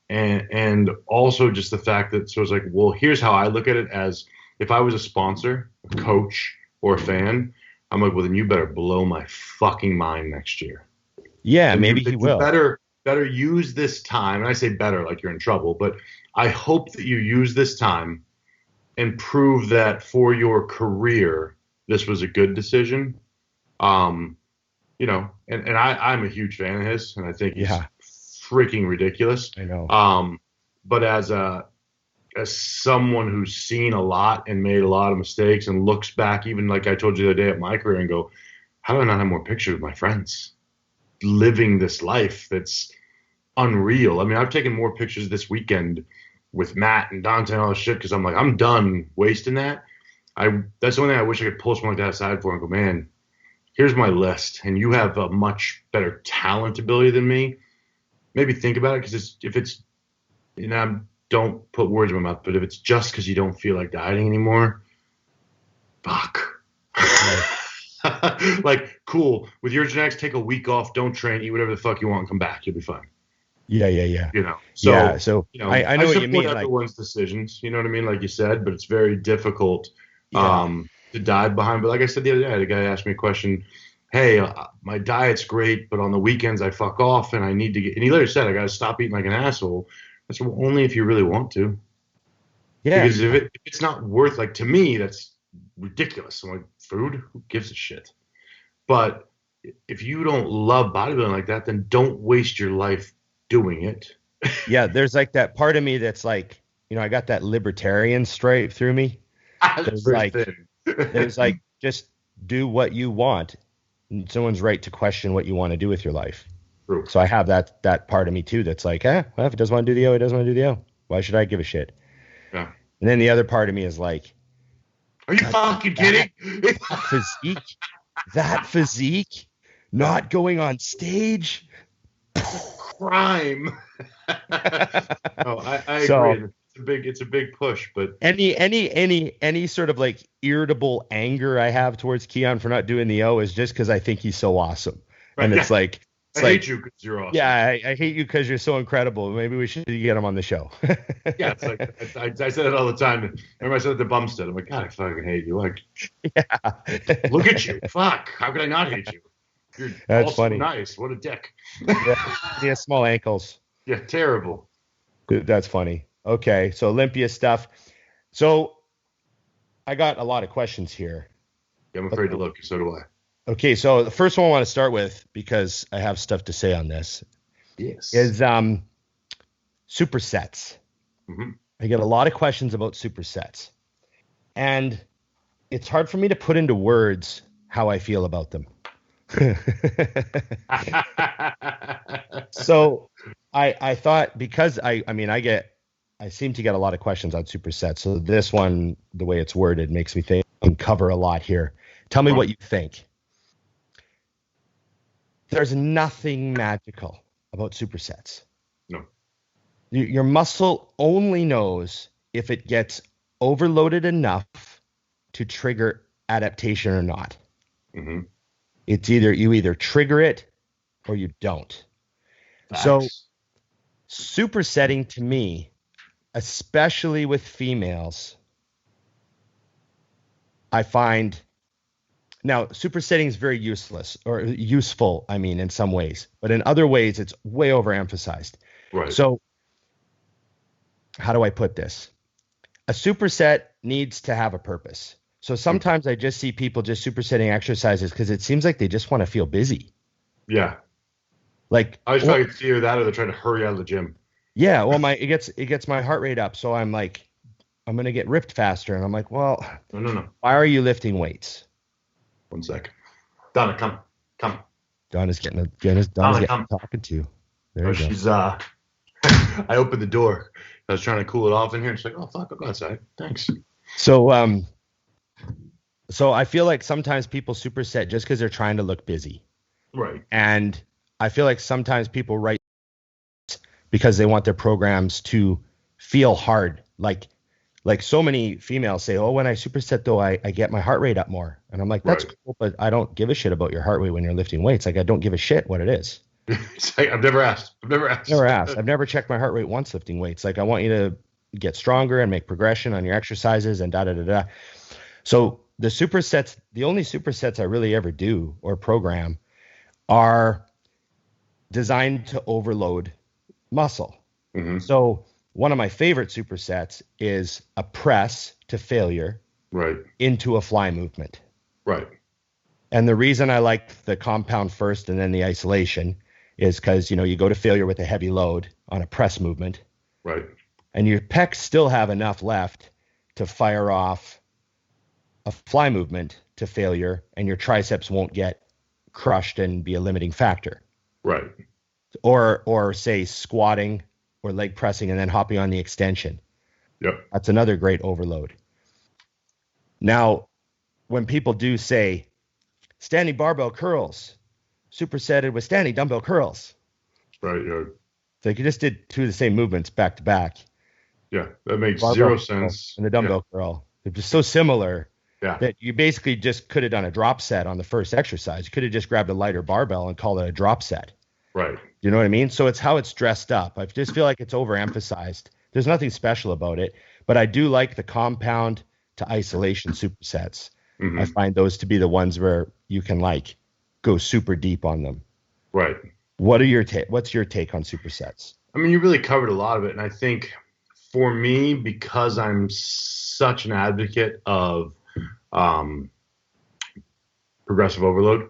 And also just the fact that, so it's like, well, here's how I look at it: as if I was a sponsor, a coach, or a fan, I'm like, well, then you better blow my fucking mind next year. Yeah, and maybe he will. Better use this time. And I say better like you're in trouble, but I hope that you use this time and prove that for your career, this was a good decision. You know, and I'm a huge fan of his, and I think he's freaking ridiculous. I know. But as someone who's seen a lot and made a lot of mistakes and looks back, even like I told you the other day at my career, and go, how do I not have more pictures of my friends living this life that's unreal? I mean, I've taken more pictures this weekend with Matt and Dante and all this shit because I'm like, I'm done wasting that. That's the only thing I wish I could post one like that aside for and go, man, here's my list, and you have a much better talent ability than me. Maybe think about it, because if it's, you know, don't put words in my mouth, but if it's just because you don't feel like dieting anymore, fuck. Like, cool. With your genetics, take a week off, don't train, eat whatever the fuck you want, and come back. You'll be fine. Yeah. You know. So you know, I know what you mean. Everyone's decisions, you know what I mean, like you said, but it's very difficult to dive behind. But like I said the other day, I had a guy ask me a question. Hey, my diet's great, but on the weekends I fuck off, and I need to get. And he literally said, I got to stop eating like an asshole. I said, well, only if you really want to. Yeah. Because if it's not worth, like, to me, that's ridiculous. I'm like, food, who gives a shit? But if you don't love bodybuilding like that, then don't waste your life doing it. Yeah, there's like that part of me that's like, you know, I got that libertarian stripe through me. There's like, just do what you want. And someone's right to question what you want to do with your life. True. So I have that part of me too that's like, well, if it doesn't want to do the O, it doesn't want to do the O. Why should I give a shit? Yeah. And then the other part of me is like, are you fucking kidding? That physique, not going on stage, crime. I agree. It's a big push, but any sort of like irritable anger I have towards Keon for not doing the O is just because I think he's so awesome. Right, and it's like, I hate you because you're awesome. Yeah, I hate you because you're so incredible. Maybe we should get him on the show. Yeah, it's like I said it all the time. Remember I said it to Bumstead. I'm like, God, I fucking hate you. Like, yeah. Look at you. Fuck. How could I not hate you? You're That's also funny. Nice. What a dick. He has small ankles. Yeah, terrible. That's funny. Okay, so Olympia stuff. So I got a lot of questions here. Yeah, I'm afraid to look. So do I. Okay, so the first one I want to start with, because I have stuff to say on this, is supersets. Mm-hmm. I get a lot of questions about supersets, and it's hard for me to put into words how I feel about them. So I thought, because I seem to get a lot of questions on supersets, so this one, the way it's worded, makes me think I can cover a lot here. Tell me what you think. There's nothing magical about supersets. No. Your muscle only knows if it gets overloaded enough to trigger adaptation or not. Mm-hmm. It's you either trigger it or you don't. Facts. So supersetting, to me, especially with females, I find, now supersetting is very useless, or useful, I mean, in some ways, but in other ways it's way overemphasized. Right. So how do I put this? A superset needs to have a purpose. So sometimes I just see people just supersetting exercises because it seems like they just want to feel busy. Yeah. Like, I was trying to see that, or they're trying to hurry out of the gym. Yeah, well, it gets my heart rate up, so I'm like, I'm gonna get ripped faster, and I'm like, well, no. Why are you lifting weights? 1 sec. Donna, come. Donna's getting talking to you. There you go. She's I opened the door. I was trying to cool it off in here. She's like, oh fuck, I'll go outside. Thanks. So I feel like sometimes people superset just because they're trying to look busy. Right. And I feel like sometimes people write because they want their programs to feel hard. Like so many females say, oh, when I superset though, I get my heart rate up more. And I'm like, that's cool, but I don't give a shit about your heart rate when you're lifting weights. Like, I don't give a shit what it is. It's like, I've never asked. I've never checked my heart rate once lifting weights. Like, I want you to get stronger and make progression on your exercises and da-da-da-da. So the supersets, the only supersets I really ever do or program are designed to overload muscle. Mm-hmm. So one of my favorite supersets is a press to failure into a fly movement. Right. And the reason I like the compound first and then the isolation is because, you go to failure with a heavy load on a press movement. Right. And your pecs still have enough left to fire off a fly movement to failure, and your triceps won't get crushed and be a limiting factor. Right. Or say squatting or leg pressing and then hopping on the extension. Yep. That's another great overload. Now, when people do say standing barbell curls, supersetted with standing dumbbell curls. Right, yeah. So you just did two of the same movements back to back. Yeah, that makes Barbell zero curl sense. and the dumbbell curl. They're just so similar that you basically just could have done a drop set on the first exercise. You could have just grabbed a lighter barbell and called it a drop set. Right. You know what I mean? So it's how it's dressed up. I just feel like it's overemphasized. There's nothing special about it, but I do like the compound to isolation supersets. Mm-hmm. I find those to be the ones where you can go super deep on them. Right. What's your take on supersets? I mean, you really covered a lot of it. And I think for me, because I'm such an advocate of progressive overload,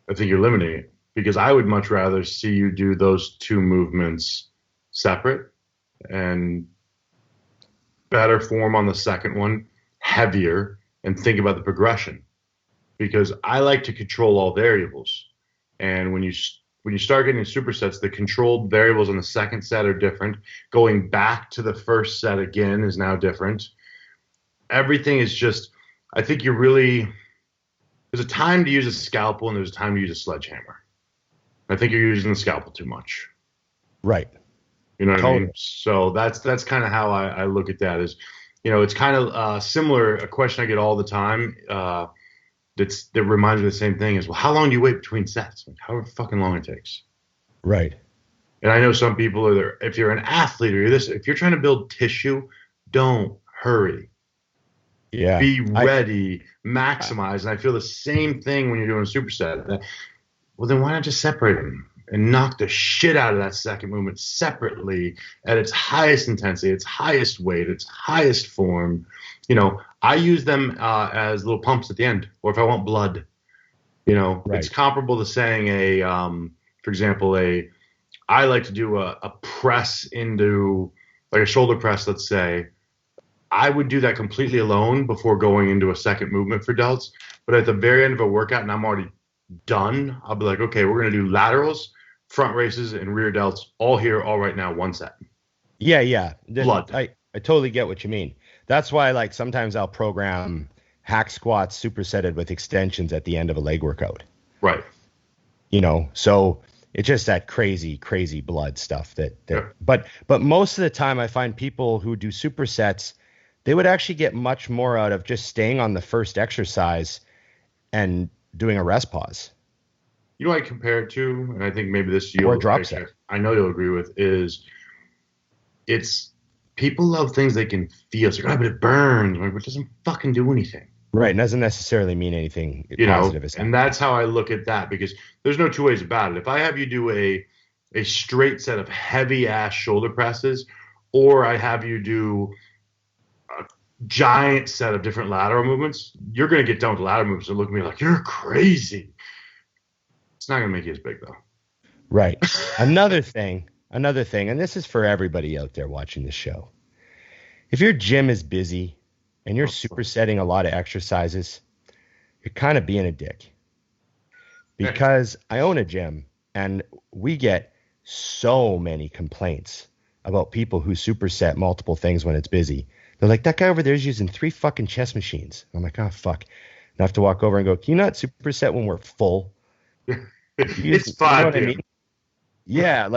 I think you're limiting it, because I would much rather see you do those two movements separate and better form on the second one, heavier, and think about the progression, because I like to control all variables. And when you start getting supersets, the controlled variables on the second set are different. Going back to the first set again is now different. Everything is just, I think there's a time to use a scalpel and there's a time to use a sledgehammer. I think you're using the scalpel too much. Right. You know what I mean? So that's kind of how I look at that. Is, it's kind of similar. A question I get all the time that reminds me of the same thing is, well, how long do you wait between sets? Like, however fucking long it takes. Right. And I know some people are there. If you're an athlete or if you're trying to build tissue, don't hurry. Yeah. Be ready, maximize. And I feel the same thing when you're doing a superset. Well, then why not just separate them and knock the shit out of that second movement separately at its highest intensity, its highest weight, its highest form? I use them as little pumps at the end, or if I want blood. Right. It's comparable to saying for example, I like to do a press into, like a shoulder press, let's say. I would do that completely alone before going into a second movement for delts. But at the very end of a workout, and I'm already done, I'll be like, okay, we're going to do laterals, front races, and rear delts all here, all right now, one set. Yeah. Blood. I totally get what you mean. That's why, sometimes I'll program hack squats supersetted with extensions at the end of a leg workout. Right. So it's just that crazy, crazy blood stuff Yeah. But most of the time I find people who do supersets, they would actually get much more out of just staying on the first exercise and doing a rest pause. I compare it to, and I think maybe this or a drop set. I know you'll agree with, is it's people love things they can feel. It's like, but it burns. But it doesn't fucking do anything. Right. It doesn't necessarily mean anything positive. And that's how I look at that, because there's no two ways about it. If I have you do a straight set of heavy ass shoulder presses, or I have you do a giant set of different lateral movements, you're going to get done with the lateral movements and look at me like, you're crazy. It's not going to make you as big, though. Right. Another thing, and this is for everybody out there watching the show. If your gym is busy and you're supersetting a lot of exercises, you're kind of being a dick. Because I own a gym and we get so many complaints about people who superset multiple things when it's busy. They're like, that guy over there is using 3 fucking chest machines. I'm like, oh, fuck. And I have to walk over and go, can you not superset when we're full? It's 5 p.m. Yeah,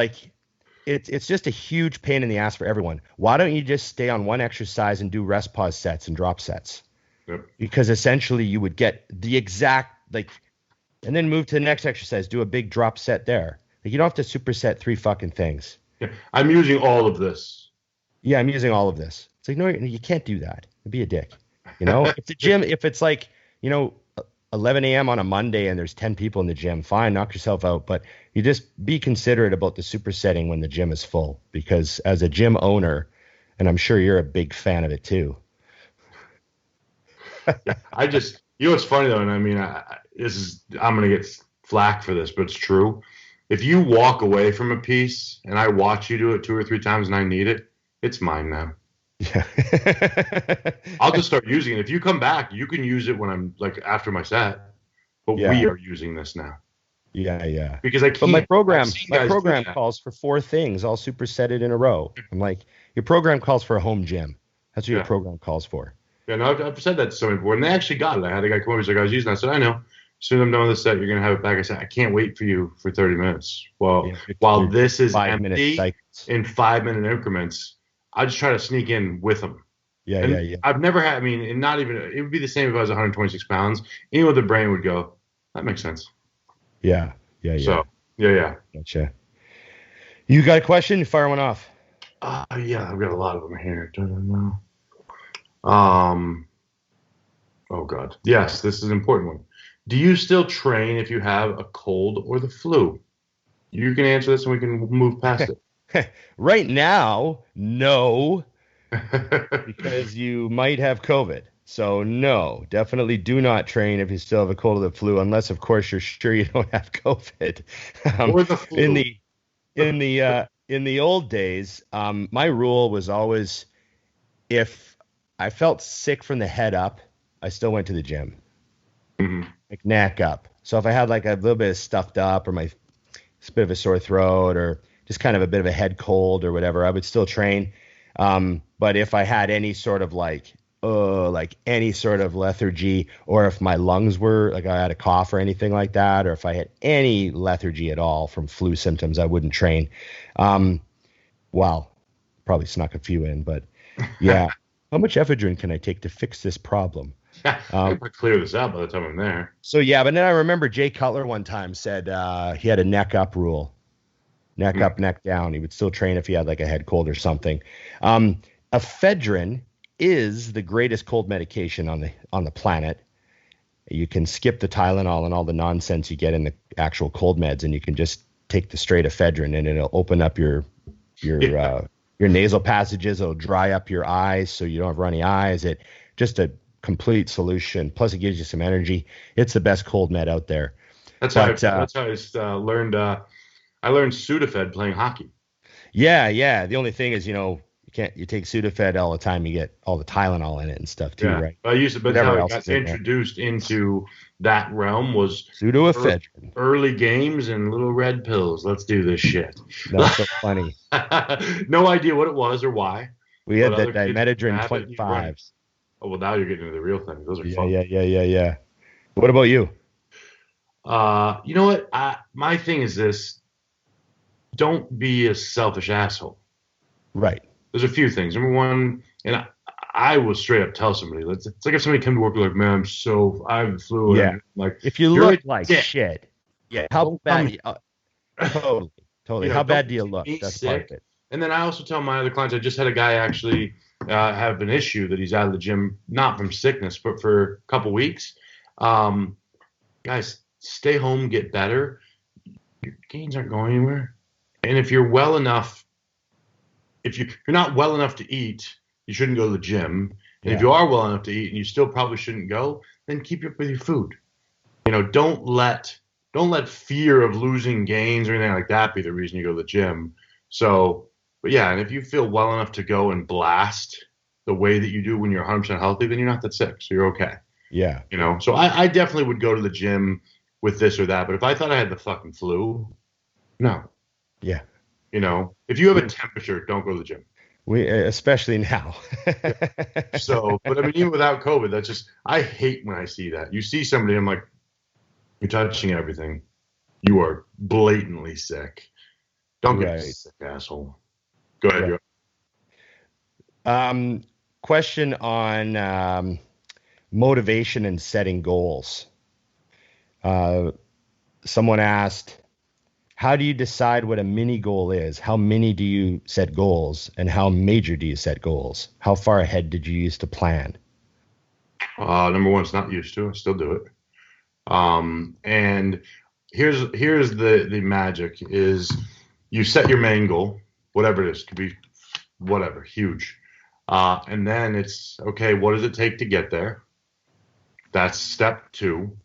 it's just a huge pain in the ass for everyone. Why don't you just stay on one exercise and do rest pause sets and drop sets? Yep. Because essentially you would get the exact, like, and then move to the next exercise, do a big drop set there. Like, you don't have to superset 3 fucking things. Yeah. I'm using all of this. Yeah, I'm using all of this. It's like, no, you can't do that. Be a dick. You know, if the gym, if it's like, 11 a.m. on a Monday and there's 10 people in the gym, fine, knock yourself out. But you just be considerate about the supersetting when the gym is full, because as a gym owner, and I'm sure you're a big fan of it too. What's funny though, and I mean, I'm going to get flack for this, but it's true. If you walk away from a piece and I watch you do it 2 or 3 times and I need it, it's mine now. Yeah. I'll just start using it. If you come back, you can use it when I'm like after my set, but we are using this now. Yeah. Because I can't. But my program calls for 4 things, all supersetted in a row. I'm like, your program calls for a home gym. That's what your program calls for. Yeah, no, I've said that to somebody before, and they actually got it. I had a guy come over, he's like, I was using it. I said, I know. As soon as I'm done with the set, you're going to have it back. I said, I can't wait for you for 30 minutes. Well, while this is empty in 5-minute increments, I just try to sneak in with them. Yeah. I've never had, and not even, it would be the same if I was 126 pounds. Anyone with a brain would go, that makes sense. Yeah. So, yeah. Gotcha. You got a question? Fire one off. Yeah, I've got a lot of them here. Oh God. Yes, this is an important one. Do you still train if you have a cold or the flu? You can answer this and we can move past it. Right now, no, because you might have COVID. So no, definitely do not train if you still have a cold or the flu, unless of course you're sure you don't have COVID. Or the flu. In the old days, my rule was always, if I felt sick from the head up, I still went to the gym, like neck up. So if I had like a little bit of stuffed up or a bit of a sore throat or just kind of a bit of a head cold or whatever, I would still train. But if I had any sort of like any sort of lethargy, or if my lungs were like, I had a cough or anything like that, or if I had any lethargy at all from flu symptoms, I wouldn't train. Well, probably snuck a few in, but yeah. How much ephedrine can I take to fix this problem? I could clear this out by the time I'm there. So yeah, but then I remember Jay Cutler one time said he had a neck up rule. Neck up, neck down. He would still train if he had like a head cold or something. Ephedrine is the greatest cold medication on the planet. You can skip the Tylenol and all the nonsense you get in the actual cold meds, and you can just take the straight ephedrine, and it'll open up your nasal passages. It'll dry up your eyes so you don't have runny eyes. It just a complete solution. Plus, it gives you some energy. It's the best cold med out there. That's how I learned. I learned Sudafed playing hockey. Yeah. The only thing is, you take Sudafed all the time. You get all the Tylenol in it and stuff too, right? But how I got introduced into that realm was Pseudoephedrine. Early games and little red pills. Let's do this shit. That's so funny. No idea what it was or why. We had that Dimethadrin 25s. Oh, well, now you're getting into the real thing. Those are fun. Yeah. What about you? You know what? My thing is this. Don't be a selfish asshole. Right. There's a few things. Number one, and I will straight up tell somebody. It's like if somebody come to work like, man, I have the flu. Yeah. Like, if you look like shit. Yeah. How bad? Totally. How bad do you look? That's part of it. And then I also tell my other clients. I just had a guy actually have an issue that he's out of the gym, not from sickness, but for a couple weeks. Guys, stay home, get better. Your gains aren't going anywhere. And if you're well enough, if you're not well enough to eat, you shouldn't go to the gym. And if you are well enough to eat and you still probably shouldn't go, then keep up with your food. Don't let fear of losing gains or anything like that be the reason you go to the gym. So, but yeah, and if you feel well enough to go and blast the way that you do when you're 100% healthy, then you're not that sick. So you're okay. Yeah. So I definitely would go to the gym with this or that. But if I thought I had the fucking flu, no. Yeah. If you have a temperature, don't go to the gym. Especially now. So, but even without COVID, that's just, I hate when I see that. You see somebody, I'm like, you're touching everything. You are blatantly sick. Don't get Right. sick, asshole. Go ahead. Right. Question on motivation and setting goals. Someone asked, how do you decide what a mini goal is? How many do you set goals, and how major do you set goals? How far ahead did you use to plan? Number one, it's not used to. I still do it. And here's the magic is you set your main goal, whatever it is, could be whatever, huge. And then it's, okay, what does it take to get there? That's step 2.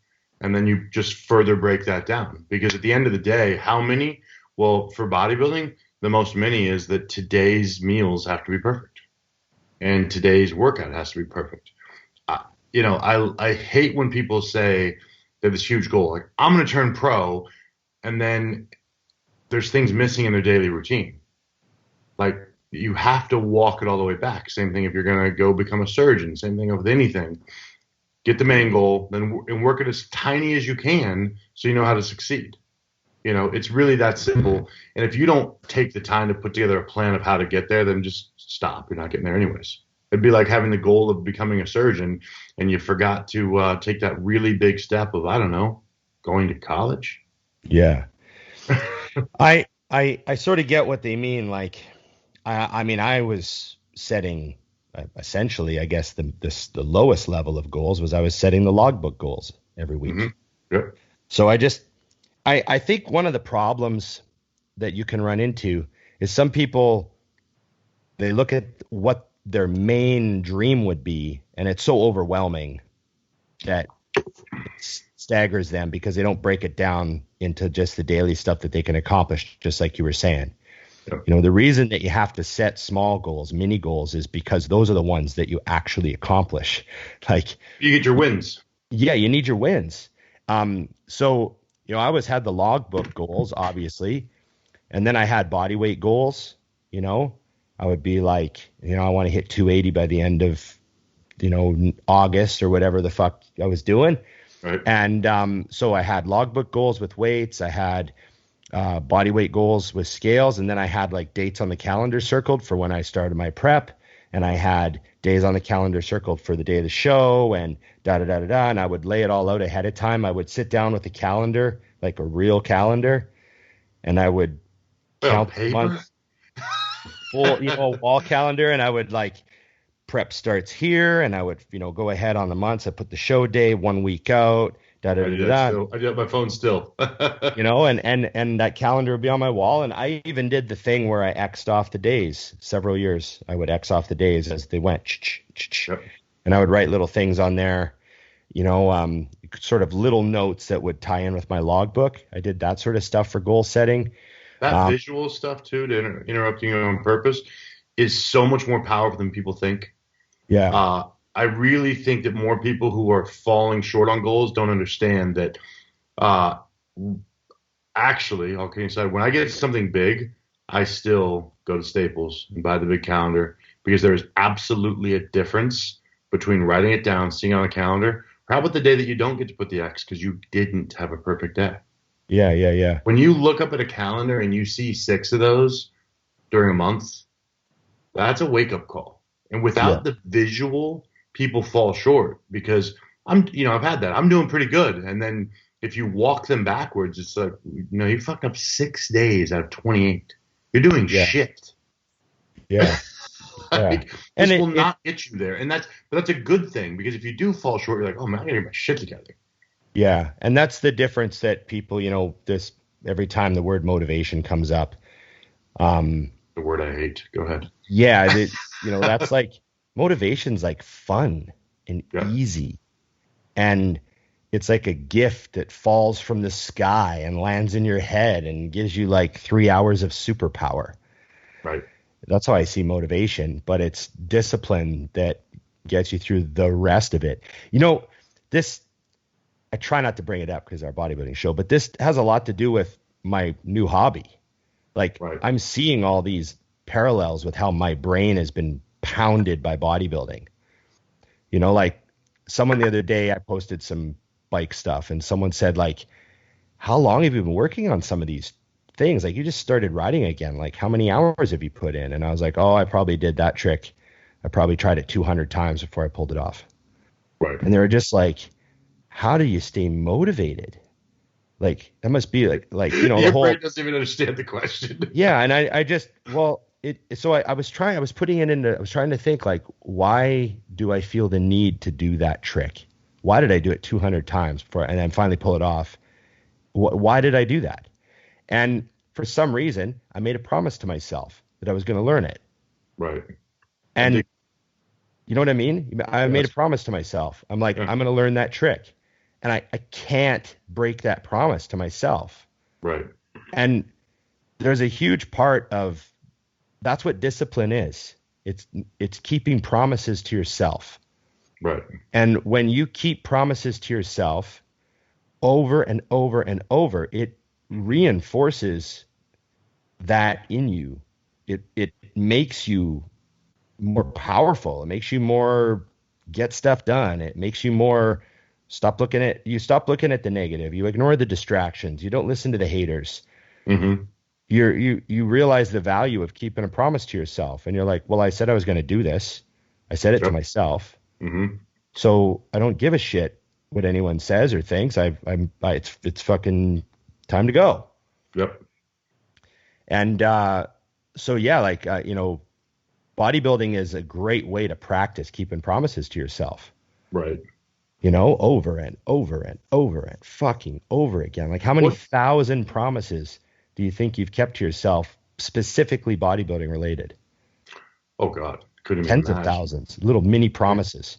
And then you just further break that down. Because at the end of the day, how many? Well, for bodybuilding, the most many is that today's meals have to be perfect. And today's workout has to be perfect. I hate when people say they have this huge goal, like, I'm going to turn pro, and then there's things missing in their daily routine. Like, you have to walk it all the way back. Same thing if you're going to go become a surgeon. Same thing with anything. Get the main goal, and work it as tiny as you can so you know how to succeed. It's really that simple. And if you don't take the time to put together a plan of how to get there, then just stop. You're not getting there anyways. It'd be like having the goal of becoming a surgeon and you forgot to take that really big step of, I don't know, going to college. Yeah. I sort of get what they mean. Like, I mean, I was setting essentially, I guess the lowest level of goals was I was setting the logbook goals every week. Mm-hmm. Yep. So I think one of the problems that you can run into is some people, they look at what their main dream would be, and it's so overwhelming that it staggers them because they don't break it down into just the daily stuff that they can accomplish, just like you were saying. Yep. The reason that you have to set small goals, mini goals, is because those are the ones that you actually accomplish. Like, you get your wins. Yeah, you need your wins. So, I always had the logbook goals, obviously, and then I had body weight goals. I would be like, I want to hit 280 by the end of, August or whatever the fuck I was doing. Right. And so I had logbook goals with weights. I had body weight goals with scales. And then I had like dates on the calendar circled for when I started my prep. And I had days on the calendar circled for the day of the show and da-da-da-da-da. And I would lay it all out ahead of time. I would sit down with a calendar, like a real calendar. And I would count months. Full, wall calendar, and I would like prep starts here, and I would, go ahead on the months. I put the show day 1 week out. I do that on my phone still. And that calendar would be on my wall. And I even did the thing where I X'd off the days several years. I would X off the days as they went, yep. And I would write little things on there, sort of little notes that would tie in with my logbook. I did that sort of stuff for goal setting. That visual stuff, too, to interrupting you on purpose, is so much more powerful than people think. Yeah. I really think that more people who are falling short on goals don't understand that actually, okay, so when I get something big, I still go to Staples and buy the big calendar because there is absolutely a difference between writing it down, seeing it on a calendar. Or how about the day that you don't get to put the X because you didn't have a perfect day? Yeah. When you look up at a calendar and you see 6 of those during a month, that's a wake-up call. And without the visual, people fall short because I've had that. I'm doing pretty good. And then if you walk them backwards, it's like, you fucked up 6 days out of 28. You're doing shit. Yeah. This will not get you there. And that's a good thing because if you do fall short, you're like, oh man, I gotta get my shit together. Yeah, and that's the difference that people, this every time the word motivation comes up. The word I hate. Go ahead. Yeah, that's like motivation's like fun and easy, and it's like a gift that falls from the sky and lands in your head and gives you like 3 hours of superpower. Right. That's how I see motivation, but it's discipline that gets you through the rest of it. This. I try not to bring it up because our bodybuilding show, but this has a lot to do with my new hobby. Like I'm seeing all these parallels with how my brain has been pounded by bodybuilding. Like someone the other day, I posted some bike stuff and someone said like, how long have you been working on some of these things. Like, you just started riding again. Like, how many hours have you put in? And I was like, oh, I probably did that trick. I probably tried it 200 times before I pulled it off. Right. And they were just like, how do you stay motivated? Like, that must be like, you know, your the whole brain doesn't even understand the question. Yeah. And I just, well, I was trying to think, like, why do I feel the need to do that trick? Why did I do it 200 times and then finally pull it off? Why did I do that? And for some reason, I made a promise to myself that I was going to learn it. Right. And you know what I mean? I made a promise to myself. I'm like, I'm going to learn that trick. And I can't break that promise to myself. Right. And there's a huge part of, that's what discipline is. It's keeping promises to yourself. Right. And when you keep promises to yourself over and over and over, it reinforces that in you. It makes you more powerful. It makes you more get stuff done. It makes you more stop looking at the negative. You ignore the distractions. You don't listen to the haters. Mm-hmm. You realize the value of keeping a promise to yourself. And you're like, well, I said I was going to do this. I said it to myself. Mm-hmm. So I don't give a shit what anyone says or thinks. It's fucking time to go. Yep. And so yeah, like you know, bodybuilding is a great way to practice keeping promises to yourself. Right. You know, over and over and over and fucking over again. Like, how many thousand promises do you think you've kept to yourself, specifically bodybuilding related? Oh God, couldn't tens even of imagine. thousands, little mini promises.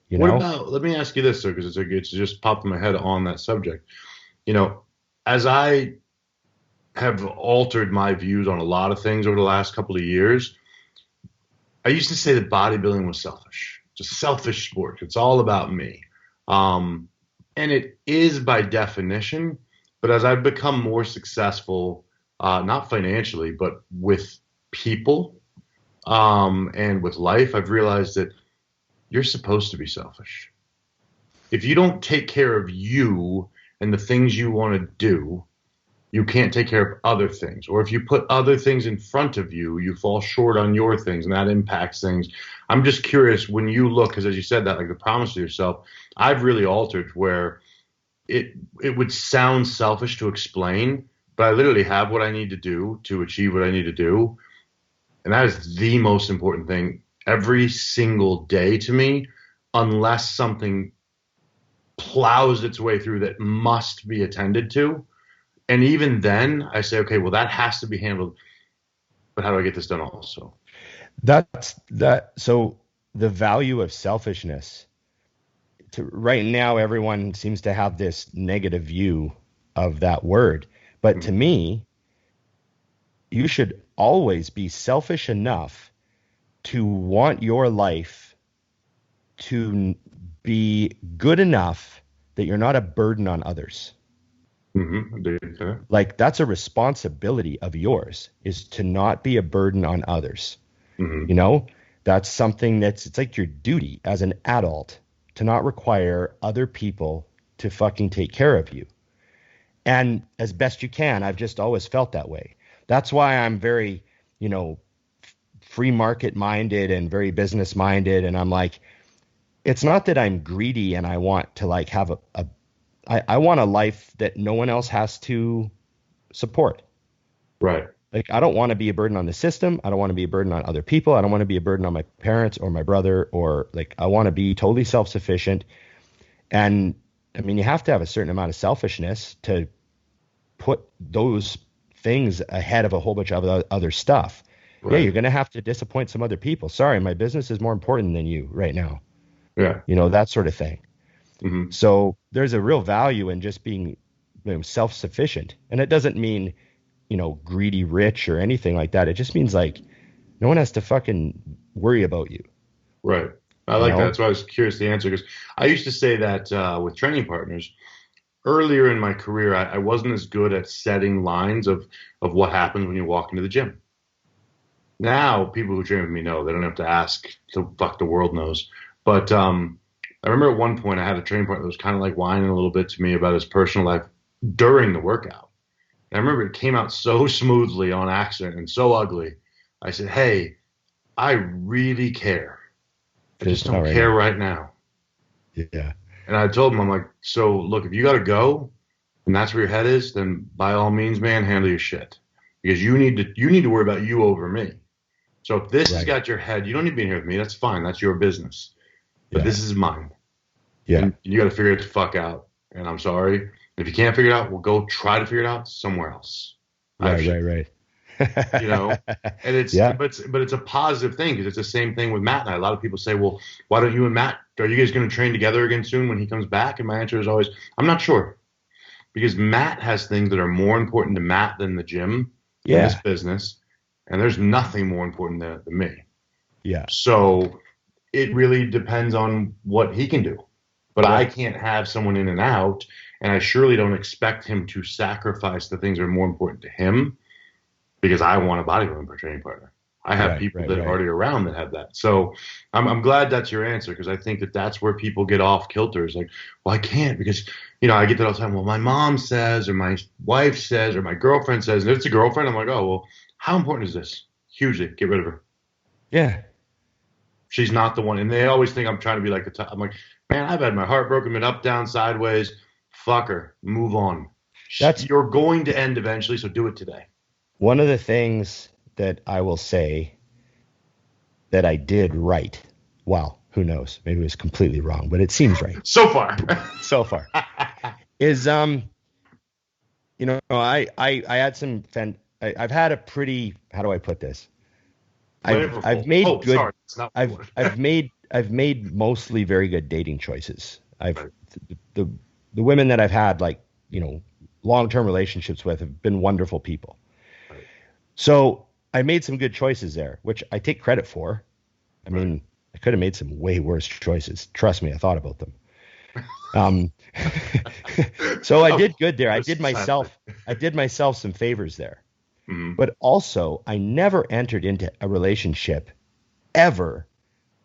You What know? about, let me ask you this, sir, because it's just popped in my head on that subject. You know, as I have altered my views on a lot of things over the last couple of years, I used to say that bodybuilding was selfish. It's a selfish sport. It's all about me. And it is by definition, but as I've become more successful, not financially, but with people, and with life, I've realized that you're supposed to be selfish. If you don't take care of you and the things you want to do, you can't take care of other things. Or if you put other things in front of you, you fall short on your things, and that impacts things. I'm just curious, when you look, because as you said that, like the promise to yourself, I've really altered where it would sound selfish to explain, but I literally have what I need to do to achieve what I need to do. And that is the most important thing every single day to me, unless something plows its way through that must be attended to. And even then I say, okay, well, that has to be handled, but how do I get this done also? So the value of selfishness, right now, everyone seems to have this negative view of that word. But to me, you should always be selfish enough to want your life to be good enough that you're not a burden on others. Mm-hmm. Like, that's a responsibility of yours, is to not be a burden on others. Mm-hmm. You know, that's something it's like your duty as an adult to not require other people to fucking take care of you. And as best you can, I've just always felt that way. That's why I'm very, you know, free market minded and very business minded. And I'm like, it's not that I'm greedy and I want to like have I want a life that no one else has to support. Right. Like, I don't want to be a burden on the system. I don't want to be a burden on other people. I don't want to be a burden on my parents or my brother, or like, I want to be totally self-sufficient. And I mean, you have to have a certain amount of selfishness to put those things ahead of a whole bunch of other stuff. Right. Yeah, you're going to have to disappoint some other people. Sorry, my business is more important than you right now. Yeah. You know, that sort of thing. Mm-hmm. So there's a real value in just being, you know, self-sufficient. And it doesn't mean, you know, greedy rich or anything like that. It just means like no one has to fucking worry about you. Right. I like that. That's why I was curious to answer, because I used to say that with training partners earlier in my career, I wasn't as good at setting lines of what happens when you walk into the gym. Now, people who train with me know. They don't have to ask. The fuck the world knows. But I remember at one point I had a training partner that was kind of like whining a little bit to me about his personal life during the workout. And I remember it came out so smoothly on accident and so ugly. I said, hey, I really care. I just don't care right now. Yeah. And I told him, I'm like, so look, if you got to go and that's where your head is, then by all means, man, handle your shit. Because you need to worry about you over me. So if this has got your head, you don't need to be here with me. That's fine. That's your business. But this is mine. Yeah. And you got to figure it the fuck out. And I'm sorry. If you can't figure it out, we'll go try to figure it out somewhere else. Right. You know, and it's, but it's a positive thing because it's the same thing with Matt and I. A lot of people say, well, why don't you and Matt, are you guys going to train together again soon when he comes back? And my answer is always, I'm not sure. Because Matt has things that are more important to Matt than the gym in this business. And there's nothing more important than me. Yeah. So it really depends on what he can do. But I can't have someone in and out. And I surely don't expect him to sacrifice the things that are more important to him because I want a bodybuilding training partner. I have people that are already around that have that. So I'm glad that's your answer because I think that that's where people get off kilter. It's like, well, I can't because, you know, I get that all the time. Well, my mom says or my wife says or my girlfriend says, and if it's a girlfriend, I'm like, oh, well, how important is this? Hugely. Get rid of her. Yeah. She's not the one. And they always think I'm trying to be like the top. I'm like, man, I've had my heart broken, been up, down, sideways. Fuck her. Move on. You're going to end eventually, so do it today. One of the things that I will say that I did right, well, who knows? Maybe it was completely wrong, but it seems right. So far, is, you know, I had some, I've had a pretty, how do I put this? I've made good, sorry, I've made mostly very good dating choices. The women that I've had, like, you know, long-term relationships with have been wonderful people. Right. So I made some good choices there, which I take credit for. I mean, I could have made some way worse choices. Trust me, I thought about them. So I did good there. I did myself some favors there. Mm-hmm. But also, I never entered into a relationship ever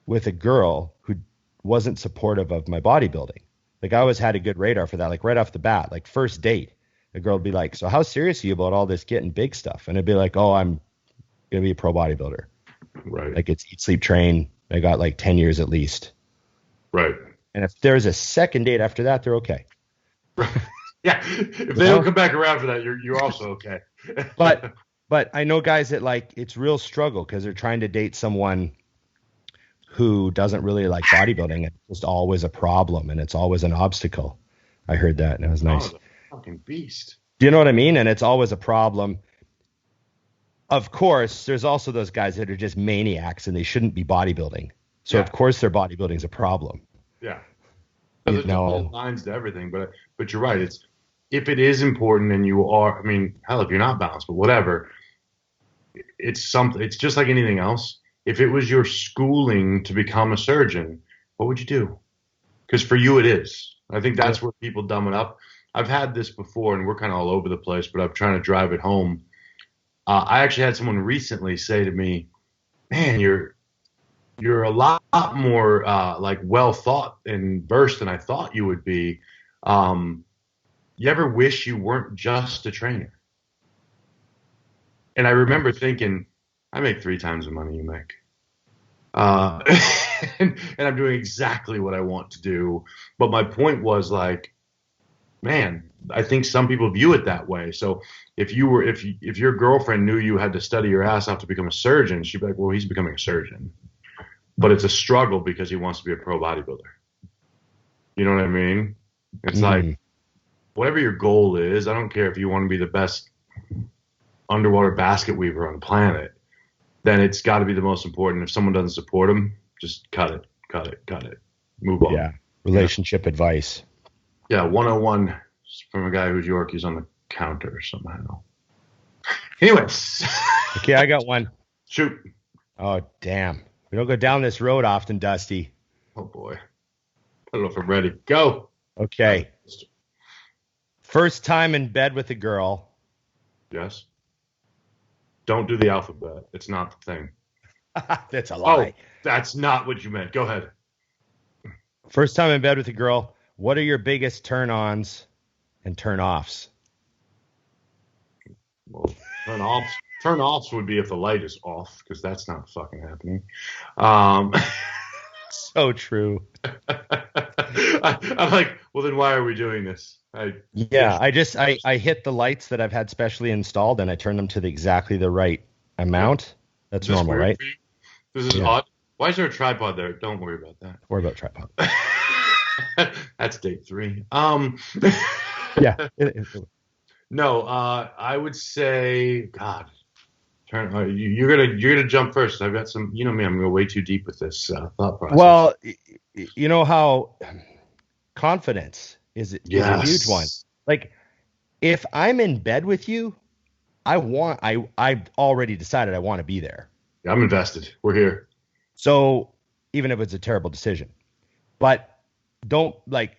with a girl who wasn't supportive of my bodybuilding. Like, I always had a good radar for that. Like, right off the bat, like first date, the girl would be like, so how serious are you about all this getting big stuff? And I'd be like, oh, I'm going to be a pro bodybuilder. Right. Like, it's eat, sleep, train. I got like 10 years at least. Right. And if there's a second date after that, they're okay. Yeah. If they don't come back around for that, you're also okay. But I know guys that, like, it's real struggle because they're trying to date someone who doesn't really like bodybuilding. It's just always a problem and it's always an obstacle. I heard that and it was nice. Oh, the fucking beast. Do you know what I mean? And it's always a problem. Of course, there's also those guys that are just maniacs and they shouldn't be bodybuilding. So of course their bodybuilding's a problem. Yeah. There's lines to everything, but you're right. It's, if it is important and you are, I mean, hell, if you're not balanced, but whatever, it's something, it's just like anything else. If it was your schooling to become a surgeon, what would you do? Because for you, it is. I think that's where people dumb it up. I've had this before, and we're kind of all over the place, but I'm trying to drive it home. I actually had someone recently say to me, man, you're a lot more like well thought and versed than I thought you would be. You ever wish you weren't just a trainer? And I remember thinking, I make 3 times the money you make. And I'm doing exactly what I want to do. But my point was, like, man, I think some people view it that way. So if your girlfriend knew you had to study your ass off to become a surgeon, she'd be like, well, he's becoming a surgeon. But it's a struggle because he wants to be a pro bodybuilder. You know what I mean? It's like, whatever your goal is, I don't care if you want to be the best underwater basket weaver on the planet, then it's got to be the most important. If someone doesn't support them, just cut it. Move on. Yeah. Relationship advice. Yeah. 101 from a guy who's Yorkie's on the counter somehow. Anyways. Okay. I got one. Shoot. Oh, damn. We don't go down this road often, Dusty. Oh, boy. I don't know if I'm ready. Go. Okay. First time in bed with a girl. Yes. Don't do the alphabet. It's not the thing. That's a lie. Oh, that's not what you meant. Go ahead. First time in bed with a girl. What are your biggest turn-ons and turn-offs? Well, turn offs would be if the light is off, because that's not fucking happening. Um, So true. I'm like, well, then why are we doing this? Yeah, I hit the lights that I've had specially installed and I turn them to exactly the right amount. That's normal, right? This is odd. Why is there a tripod there? Don't worry about that. Worry about tripod. That's date 3. Yeah. No, I would say, God, you're gonna jump first. I've got some, you know me, I'm gonna go way too deep with this thought process. Well, you know how confidence is a huge one. Like, if I'm in bed with you, I've already decided I want to be there. Yeah, I'm invested. We're here. So even if it's a terrible decision, but don't like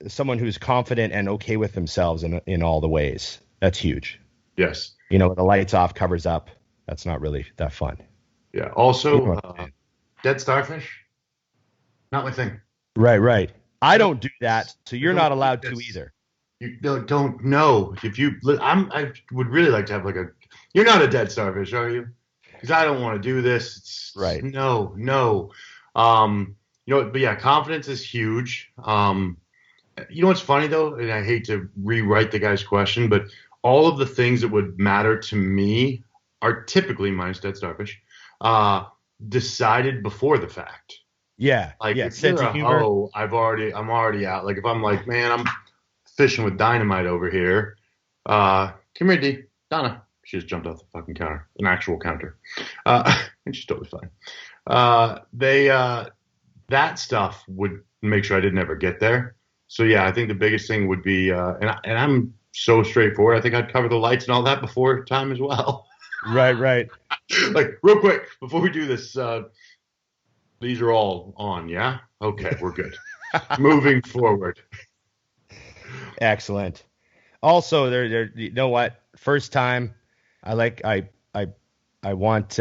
someone who's confident and okay with themselves in all the ways. That's huge. Yes. You know, the lights off, covers up. That's not really that fun. Yeah. Also, dead starfish, not my thing. Right. I don't do that, so you're not allowed to either. You don't know if you. I would really like to have like a. You're not a dead starfish, are you? Because I don't want to do this. Right. No. You know, but yeah, confidence is huge. You know what's funny though, and I hate to rewrite the guy's question, but all of the things that would matter to me are typically, minus dead starfish, decided before the fact. Yeah. Like if sense you're of humor. I'm already out. Like if I'm like, man, I'm fishing with dynamite over here. Come here, D. Donna. She just jumped off the fucking counter, an actual counter. And she's totally fine. That stuff would make sure I didn't ever get there. So yeah, I think the biggest thing would be, and I'm so straightforward. I think I'd cover the lights and all that before time as well. Right. Like real quick before we do this, these are all on, yeah? Okay, we're good. Moving forward. Excellent. Also, there. You know what? First time, I want.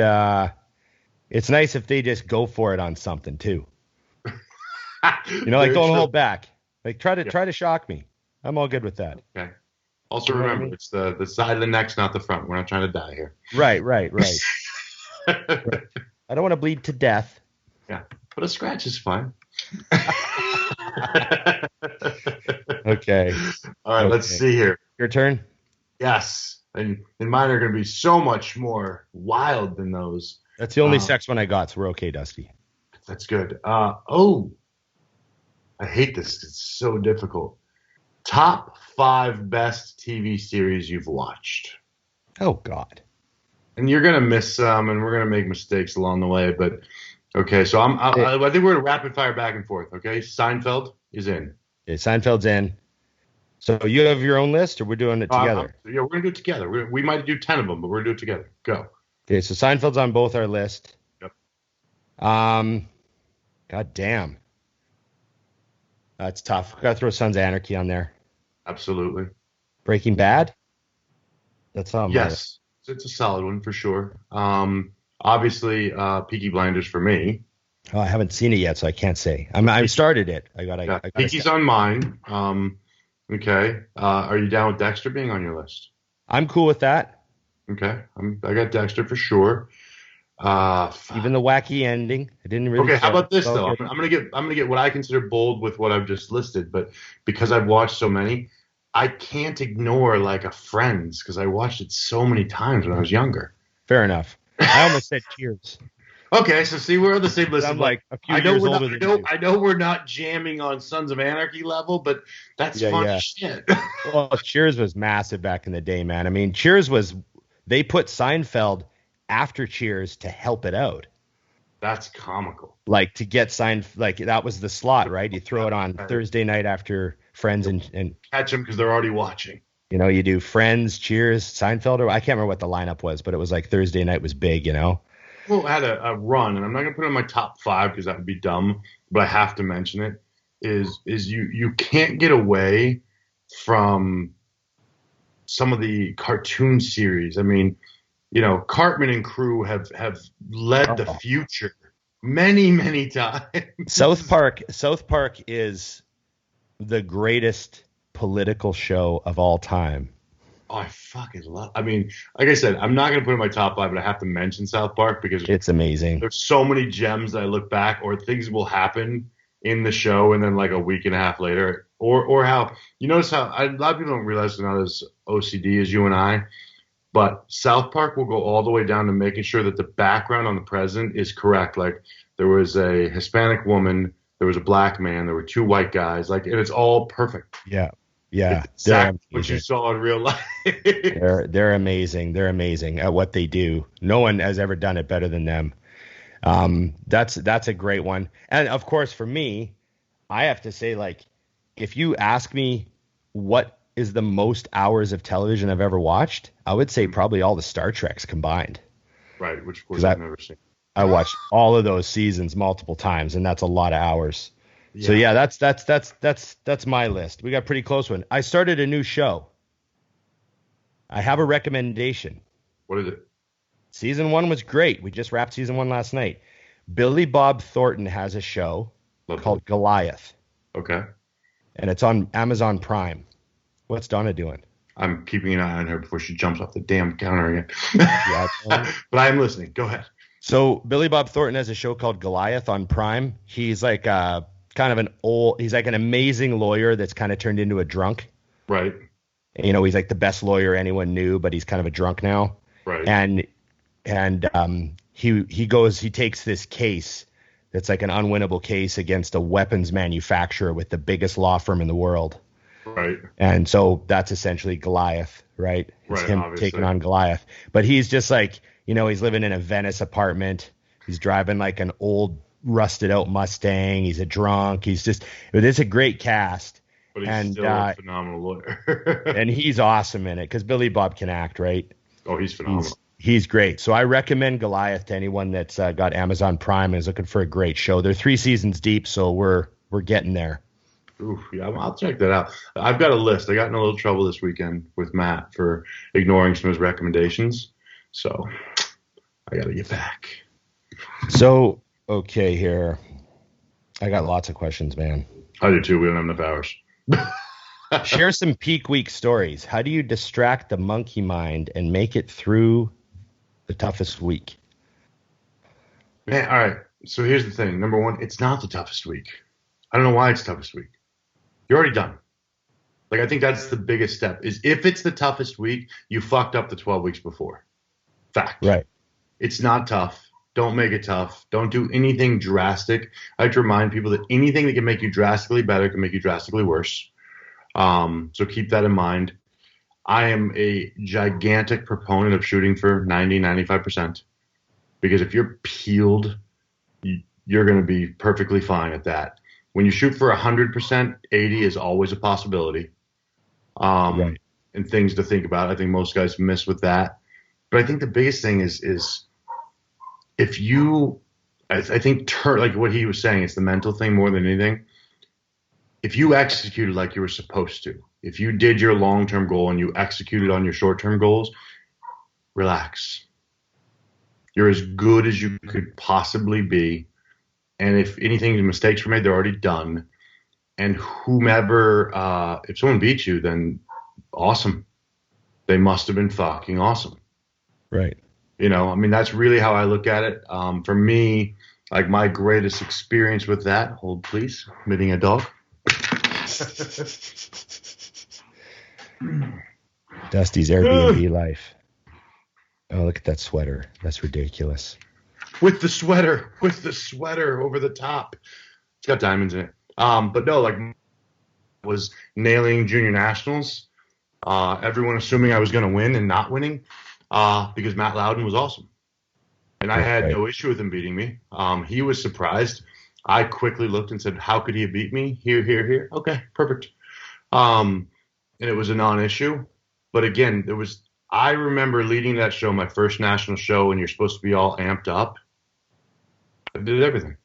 It's nice if they just go for it on something too. You know, like don't hold back. Like try to shock me. I'm all good with that. Okay. Also remember, it's the side of the neck's not the front. We're not trying to die here. Right. Right. I don't want to bleed to death. Yeah, but a scratch is fine. Okay. All right, let's see here. Your turn? Yes. And mine are going to be so much more wild than those. That's the only sex one I got, so we're okay, Dusty. That's good. I hate this. It's so difficult. Top 5 best TV series you've watched. Oh, God. And you're going to miss some, and we're going to make mistakes along the way. But, okay, so I think we're going to rapid fire back and forth, okay? Seinfeld is in. Okay, Seinfeld's in. So you have your own list, or we're doing it together? Yeah, we're going to do it together. We might do 10 of them, but we're going to do it together. Go. Okay, so Seinfeld's on both our list. Yep. God damn. That's tough. Got to throw Sons of Anarchy on there. Absolutely. Breaking Bad? That's on my list. Yes. It's a solid one for sure. Obviously, Peaky Blinders for me. Oh, I haven't seen it yet, so I can't say. I started it. Peaky's on mine. Okay. Are you down with Dexter being on your list? I'm cool with that. Okay. I got Dexter for sure. Even the wacky ending. I didn't really. Okay. How about this though? I'm gonna get what I consider bold with what I've just listed, but because I've watched so many, I can't ignore like a Friends because I watched it so many times when I was younger. Fair enough. I almost said Cheers. Okay, so see, we're on the same list. I'm like a few years older than you. I know we're not jamming on Sons of Anarchy level, but that's fun shit. Well, Cheers was massive back in the day, man. I mean, they put Seinfeld after Cheers to help it out. That's comical. Like to get Seinfeld, like that was the slot, right? You throw it on Thursday night after Friends and catch them because they're already watching. You know, you do Friends, Cheers, Seinfeld, or I can't remember what the lineup was, but it was like Thursday night was big, you know? Well, I had a run, and I'm not going to put it in my top 5 because that would be dumb, but I have to mention it, is you can't get away from some of the cartoon series. I mean, you know, Cartman and crew have led the future many, many times. South Park is the greatest political show of all time. Oh, I fucking love. I mean, like I said, I'm not gonna put it in my top five, but I have to mention South Park because It's amazing. there's so many gems that I look back, or things will happen in the show, and then like a week and a half later, or how you notice how a lot of people don't realize they're not as OCD as you and I, but South Park will go all the way down to making sure that the background on the present is correct. Like there was a Hispanic woman, there was a black man, there were two white guys, like, and it's all perfect. Yeah. Yeah. It's exactly what you saw in real life. They're amazing. They're amazing at what they do. No one has ever done it better than them. That's a great one. And of course, for me, I have to say, like, if you ask me what is the most hours of television I've ever watched, I would say probably all the Star Treks combined. Right, which of course I've never seen. I watched all of those seasons multiple times, and that's a lot of hours. Yeah. So yeah, that's my list. We got a pretty close one. I started a new show. I have a recommendation. What is it? Season 1 was great. We just wrapped season 1 last night. Billy Bob Thornton has a show called Goliath. Okay. And it's on Amazon Prime. What's Donna doing? I'm keeping an eye on her before she jumps off the damn counter again. Yeah, but I am listening. Go ahead. So Billy Bob Thornton has a show called Goliath on Prime. He's like kind of he's like an amazing lawyer that's kind of turned into a drunk. Right. You know, he's like the best lawyer anyone knew, but he's kind of a drunk now. Right. And he takes this case that's like an unwinnable case against a weapons manufacturer with the biggest law firm in the world. Right. And so that's essentially Goliath, right? It's him obviously taking on Goliath. But he's just like, you know, he's living in a Venice apartment. He's driving like an old rusted out Mustang. He's a drunk. It's a great cast. But he's still a phenomenal lawyer. And he's awesome in it because Billy Bob can act, right? Oh, he's phenomenal. He's great. So I recommend Goliath to anyone that's got Amazon Prime and is looking for a great show. They're 3 seasons deep, so we're getting there. Ooh, yeah, I'll check that out. I've got a list. I got in a little trouble this weekend with Matt for ignoring some of his recommendations. So I got to get back. So, okay, here. I got lots of questions, man. I do too. We don't have enough hours. Share some peak week stories. How do you distract the monkey mind and make it through the toughest week? Man, all right. So here's the thing. Number one, it's not the toughest week. I don't know why it's the toughest week. You're already done. Like, I think that's the biggest step is if it's the toughest week, you fucked up the 12 weeks before. Fact. Right. It's not tough. Don't make it tough. Don't do anything drastic. I like to remind people that anything that can make you drastically better can make you drastically worse. So keep that in mind. I am a gigantic proponent of shooting for 90, 95%. Because if you're peeled, you're going to be perfectly fine at that. When you shoot for 100%, 80 is always a possibility. Right. And things to think about. I think most guys miss with that. But I think the biggest thing is if you, I think like what he was saying, it's the mental thing more than anything. If you executed like you were supposed to, if you did your long-term goal and you executed on your short-term goals, relax. You're as good as you could possibly be. And if anything, mistakes were made, they're already done. And whomever, if someone beats you, then awesome. They must have been fucking awesome. Right. You know, I mean, that's really how I look at it. For me, like my greatest experience with that, hold please, meeting a dog. Dusty's Airbnb life. Oh, look at that sweater. That's ridiculous. With the sweater over the top. It's got diamonds in it. But no, like was nailing junior nationals. Everyone assuming I was going to win and not winning because Matt Loudon was awesome. And I had no issue with him beating me. He was surprised. I quickly looked and said, how could he have beat me? Here. Okay, perfect. And it was a non-issue. But again, I remember leading that show, my first national show, and you're supposed to be all amped up. I did everything.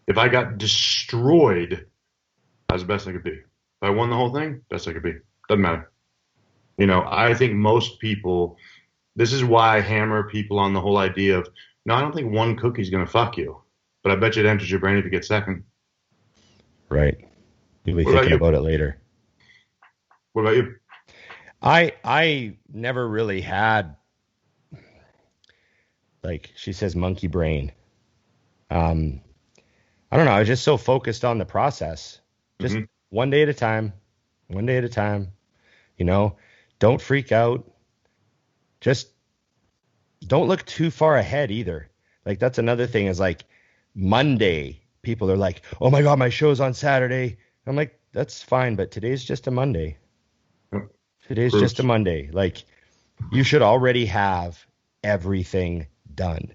If I got destroyed, I was the best I could be. If I won the whole thing, best I could be. Doesn't matter. You know, I think most people, this is why I hammer people on the whole idea of, no, I don't think one cookie's going to fuck you. But I bet you it enters your brain if you get second. Right. You'll be thinking about it later. What about you? I never really had, like she says, monkey brain. Um, I don't know. I was just so focused on the process, just Hmm. one day at a time, one day at a time. You know, don't freak out. Just don't look too far ahead either. Like that's another thing is like Monday, people are like, "Oh my God, my show's on Saturday." I'm like, "That's fine, but today's just a Monday. Yep. Today's just a Proofs. Monday." Like you should already have everything done.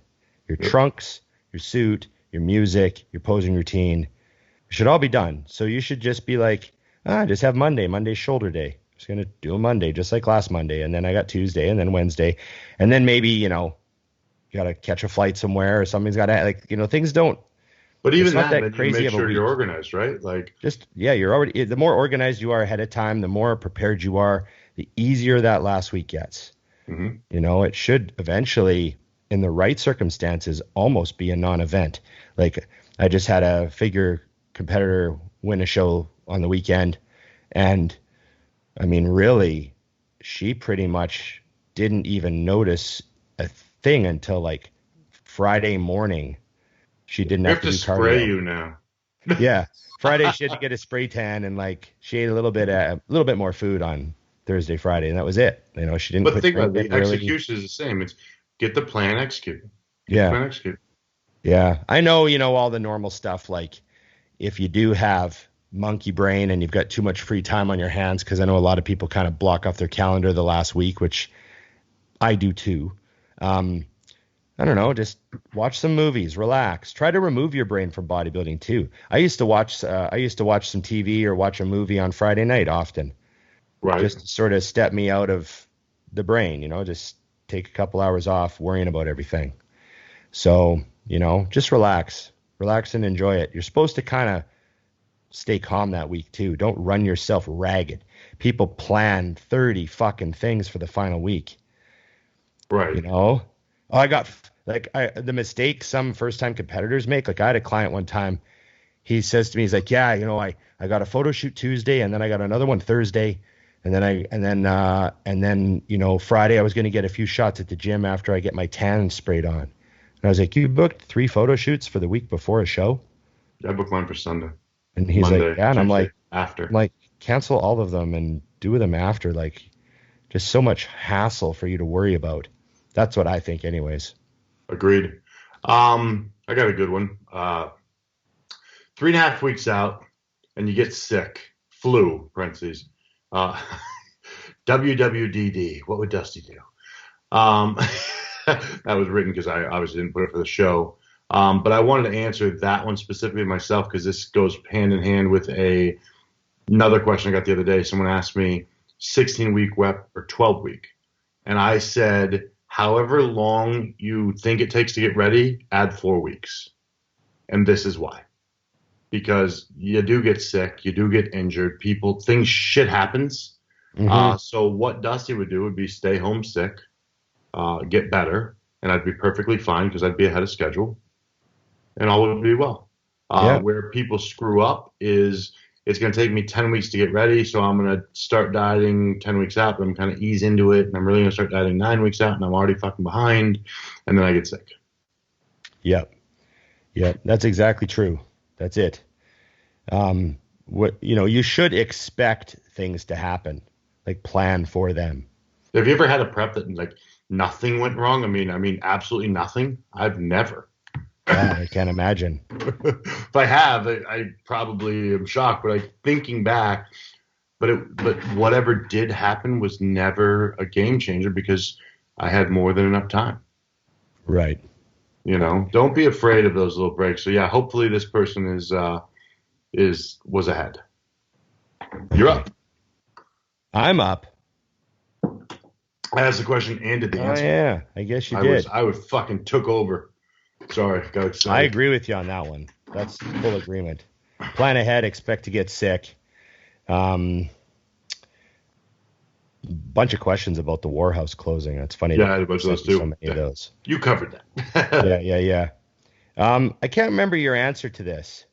Your Yep. trunks, your suit, your music, your posing routine should all be done. So you should just be like, just have Monday. Monday's shoulder day. Just gonna do a Monday just like last Monday, and then I got Tuesday, and then Wednesday, and then maybe you gotta catch a flight somewhere or something's gotta things don't. But It's even not that, that then you crazy make of a sure week. you're organized, right? Like, Just yeah, you're already the more organized you are ahead of time, the more prepared you are, the easier that last week gets. hmm It should eventually, in the right circumstances, almost be a non-event. Like I just had a figure competitor win a show on the weekend, and I mean, really, she pretty much didn't even notice a thing until like Friday morning. She didn't we have have to to do spray cardio. you now. Yeah, Friday she had to get a spray tan, and like she ate a little bit more food on Thursday, Friday, and that was it. She didn't But quit think about drinking it, the early. execution is the same. It's get the plan executed. Get the Yeah, plan executed. yeah. I know, all the normal stuff. Like if you do have monkey brain and you've got too much free time on your hands, because I know a lot of people kind of block off their calendar the last week, which I do too. Um, I don't know, just watch some movies, relax. Try to remove your brain from bodybuilding too. I used to watch some TV or watch a movie on Friday night often, Right. just to sort of step me out of the brain, just take a couple hours off worrying about everything. So, just relax. Relax and enjoy it. You're supposed to kind of stay calm that week too. Don't run yourself ragged. People plan 30 fucking things for the final week. Right. Oh, I got like the mistake some first time competitors make. Like I had a client one time. He says to me, he's like, "Yeah, I got a photo shoot Tuesday, and then I got another one Thursday, and then Friday I was going to get a few shots at the gym after I get my tan sprayed on." And I was like, "You booked 3 photo shoots for the week before a show?" I booked mine for Sunday, And he's like, Monday, "Yeah," and I'm Tuesday, like, after. cancel all of them and do them after. Like, just so much hassle for you to worry about. That's what I think, anyways. Agreed. I got a good one. 3.5 weeks out, and you get sick. Flu, parentheses. Uh, WWDD. What would Dusty do? Um, that was written because I obviously didn't put it for the show. But I wanted to answer that one specifically myself because this goes hand in hand with another question I got the other day. Someone asked me 16-week WEP or 12-week. And I said, however long you think it takes to get ready, add 4 weeks. And this is why. Because you do get sick, you do get injured, shit happens. Hmm. So what Dusty would do would be stay home sick, get better, and I'd be perfectly fine because I'd be ahead of schedule, and all would be well. Yeah. Where people screw up is it's going to take me 10 weeks to get ready, so I'm going to start dieting 10 weeks out, but I'm kind of ease into it, and I'm really going to start dieting 9 weeks out, and I'm already fucking behind, and then I get sick. Yep. Yep. That's exactly true. That's it. You should expect things to happen, like plan for them. Have you ever had a prep that like nothing went wrong? I mean, absolutely nothing. I've never. Yeah, I can't imagine. If I have, I probably am shocked. But thinking back, but whatever did happen was never a game changer because I had more than enough time. Right. Don't be afraid of those little breaks. So yeah, hopefully this person was ahead. You're up. I'm up. I asked the question and did the Oh, answer. yeah. I guess you did. I would fucking took over. Sorry, got excited. I agree with you on that one. That's full agreement. Plan ahead, expect to get sick. Bunch of questions about the Warehouse closing. That's funny. Yeah, I had a bunch of those too. So many of those. You covered that. Yeah. I can't remember your answer to this.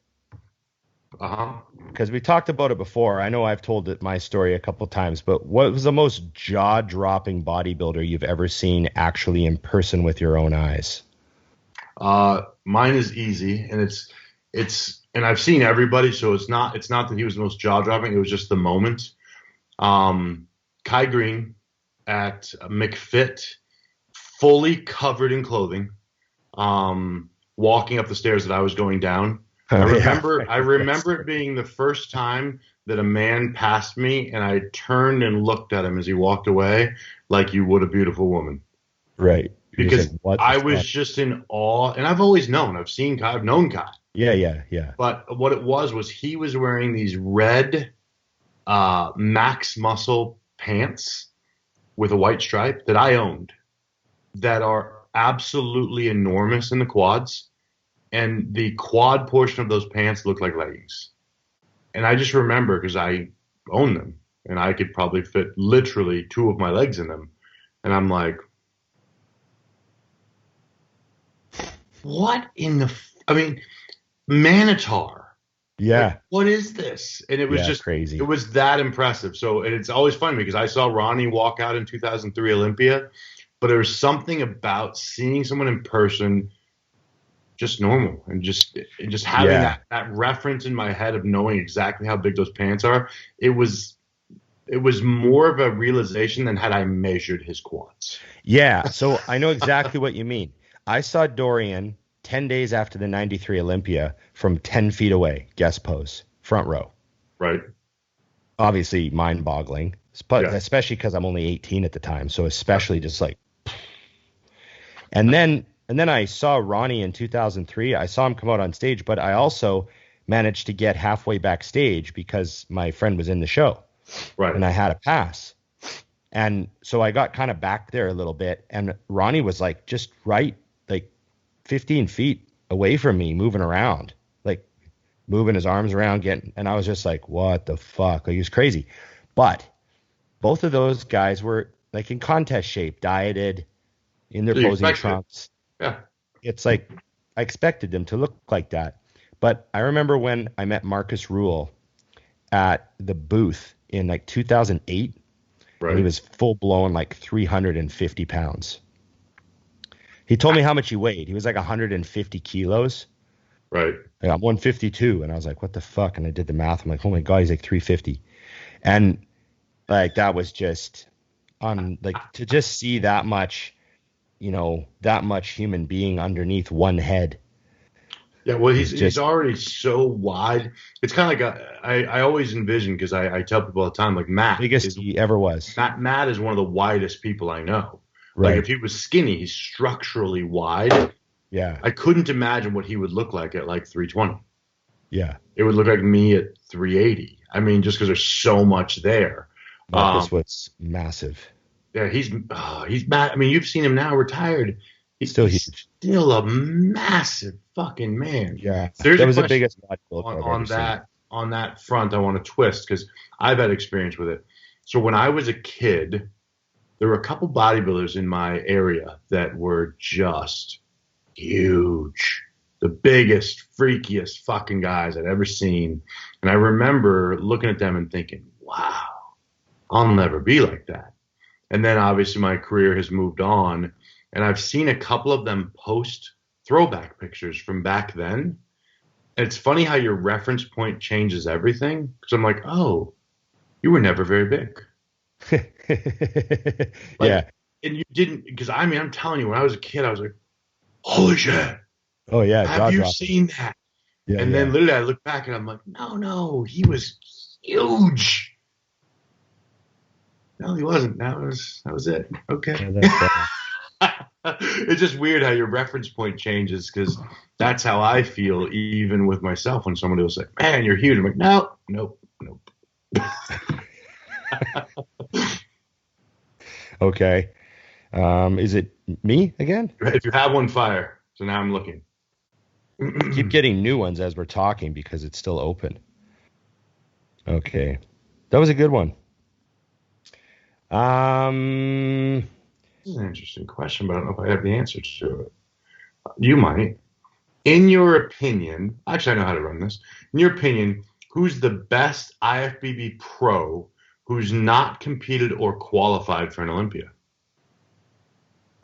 Uh-huh. Because we talked about it before. I know I've told it my story a couple times, but what was the most jaw-dropping bodybuilder you've ever seen actually in person with your own eyes? Mine is easy, and and I've seen everybody, so it's not that he was the most jaw-dropping. It was just the moment. Kai Green at McFit, fully covered in clothing, walking up the stairs that I was going down. I remember it being the first time that a man passed me, and I turned and looked at him as he walked away, like you would a beautiful woman. Right. Because like, I was just in awe, and I've always known. I've known Kai. Yeah. But what it was he was wearing these red Max Muscle pants with a white stripe that I owned, that are absolutely enormous in the quads. And the quad portion of those pants looked like leggings. And I just remember, because I own them, and I could probably fit literally 2 of my legs in them. And I'm like, what in the, Manitar. Yeah. Like, what is this? And it was just crazy. It was that impressive. So, and it's always funny because I saw Ronnie walk out in 2003 Olympia, but there was something about seeing someone in person just normal, and just having that reference in my head of knowing exactly how big those pants are. It was more of a realization than had I measured his quads. Yeah, so I know exactly what you mean. I saw Dorian 10 days after the 93 Olympia from 10 feet away, guest pose, front row. Right. Obviously mind-boggling, but especially because I'm only 18 at the time, so especially just like. And then I saw Ronnie in 2003. I saw him come out on stage, but I also managed to get halfway backstage because my friend was in the show. Right. And I had a pass. And so I got kind of back there a little bit, and Ronnie was like just right, like 15 feet away from me, moving around, like moving his arms around, and I was just like, what the fuck? Like, he was crazy. But both of those guys were like in contest shape, dieted, in their posing trunks. Yeah. It's like I expected them to look like that. But I remember when I met Marcus Rule at the booth in like 2008, right. And he was full blown like 350 pounds. He told me how much he weighed. He was like 150 kilos. Right. Like, I'm 152. And I was like, what the fuck? And I did the math. I'm like, oh my God, he's like 350. And like, that was just like to just see that much, that much human being underneath one head. Yeah, well, he's already so wide. It's kind of like I always envision, because I tell people all the time, like Matt. Biggest he ever was. Matt is one of the widest people I know. Right. Like, if he was skinny, he's structurally wide. Yeah. I couldn't imagine what he would look like at like 320. Yeah. It would look like me at 380. I mean, just because there's so much there. Marcus was massive. Yeah, he's mad. I mean, you've seen him now, retired. He's still huge. Still a massive fucking man. Yeah, that was the biggest bodybuilder on that front. I want to twist, because I've had experience with it. So when I was a kid, there were a couple bodybuilders in my area that were just huge, the biggest, freakiest fucking guys I'd ever seen. And I remember looking at them and thinking, wow, I'll never be like that. And then obviously my career has moved on, and I've seen a couple of them post throwback pictures from back then. And it's funny how your reference point changes everything. Because I'm like, oh, you were never very big. Yeah. And you didn't, because I'm telling you, when I was a kid, I was like, holy shit. Oh, yeah. Have you seen that? Yeah, and then literally I look back and I'm like, no, he was huge. No, he wasn't. That was it. Okay. It's just weird how your reference point changes, because that's how I feel even with myself when somebody will say, man, you're huge. I'm like, nope. Okay. Is it me again? If you have one, fire. So now I'm looking. Keep getting new ones as we're talking because it's still open. Okay. That was a good one. This is an interesting question, but I don't know if I have the answer to it. You might. In your opinion, actually, I know how to run this. In your opinion, who's the best IFBB pro who's not competed or qualified for an Olympia?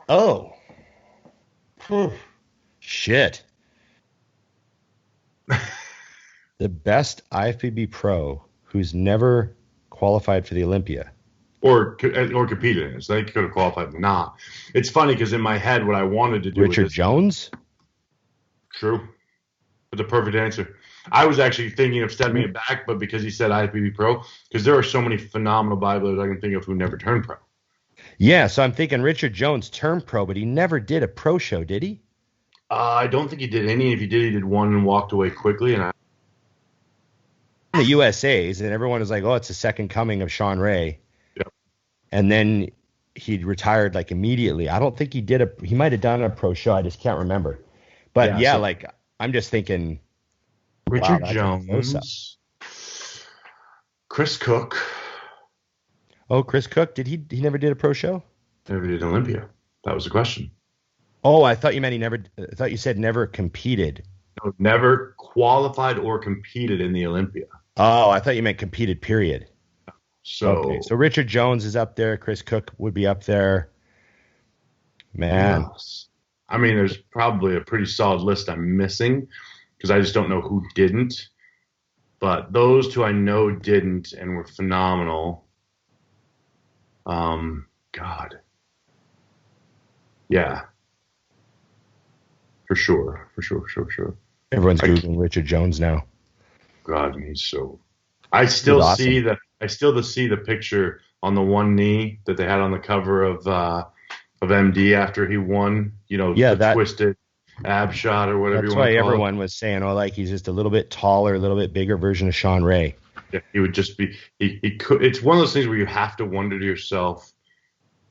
Oh. Whew. Shit. The best IFBB pro who's never qualified for the Olympia. Or competed in it. So they could have qualified but not. It's funny because in my head, what I wanted to do Richard with this, Jones? True. But the perfect answer. I was actually thinking of stepping it back, but because he said IFBB pro, because there are so many phenomenal bodybuilders I can think of who never turned pro. Yeah, so I'm thinking Richard Jones turned pro, but he never did a pro show, did he? I don't think he did any. If he did one and walked away quickly. And the USA's, and everyone was like, oh, it's the second coming of Sean Ray. Yep. And then he retired like immediately. I don't think he did he might have done a pro show. I just can't remember. But yeah, like I'm just thinking Richard Jones, Chris Cook. Oh, Chris Cook. He never did a pro show? Never did Olympia. That was the question. Oh, I thought you meant I thought you said never competed. No, never qualified or competed in the Olympia. Oh, I thought you meant competed, period. So Richard Jones is up there. Chris Cook would be up there. Man. Yes. I mean, there's probably a pretty solid list I'm missing because I just don't know who didn't. But those two I know didn't and were phenomenal. God. Yeah. For sure. Everyone's Googling Richard Jones now. God, and he's so. I still see the picture on the one knee that they had on the cover of MD after he won. The twisted ab shot or whatever. That's you want why to call everyone was saying, "Oh, like he's just a little bit taller, a little bit bigger version of Sean Ray." Yeah, he would just be. He could. It's one of those things where you have to wonder to yourself.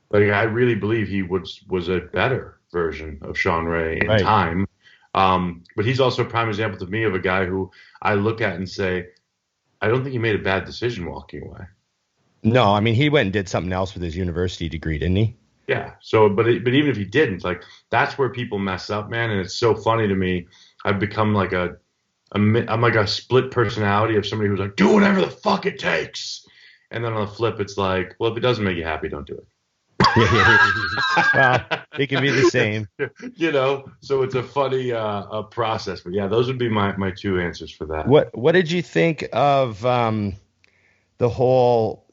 Like I really believe he was a better version of Sean Ray in time. But he's also a prime example to me of a guy who I look at and say, I don't think he made a bad decision walking away. No, I mean, he went and did something else with his university degree, didn't he? Yeah. So, but even if he didn't, like that's where people mess up, man. And it's so funny to me. I've become like I'm like a split personality of somebody who's like, do whatever the fuck it takes. And then on the flip, it's like, well, if it doesn't make you happy, don't do it. Well, it can be the same. So it's a funny process. But yeah, those would be my two answers for that. What did you think of the whole,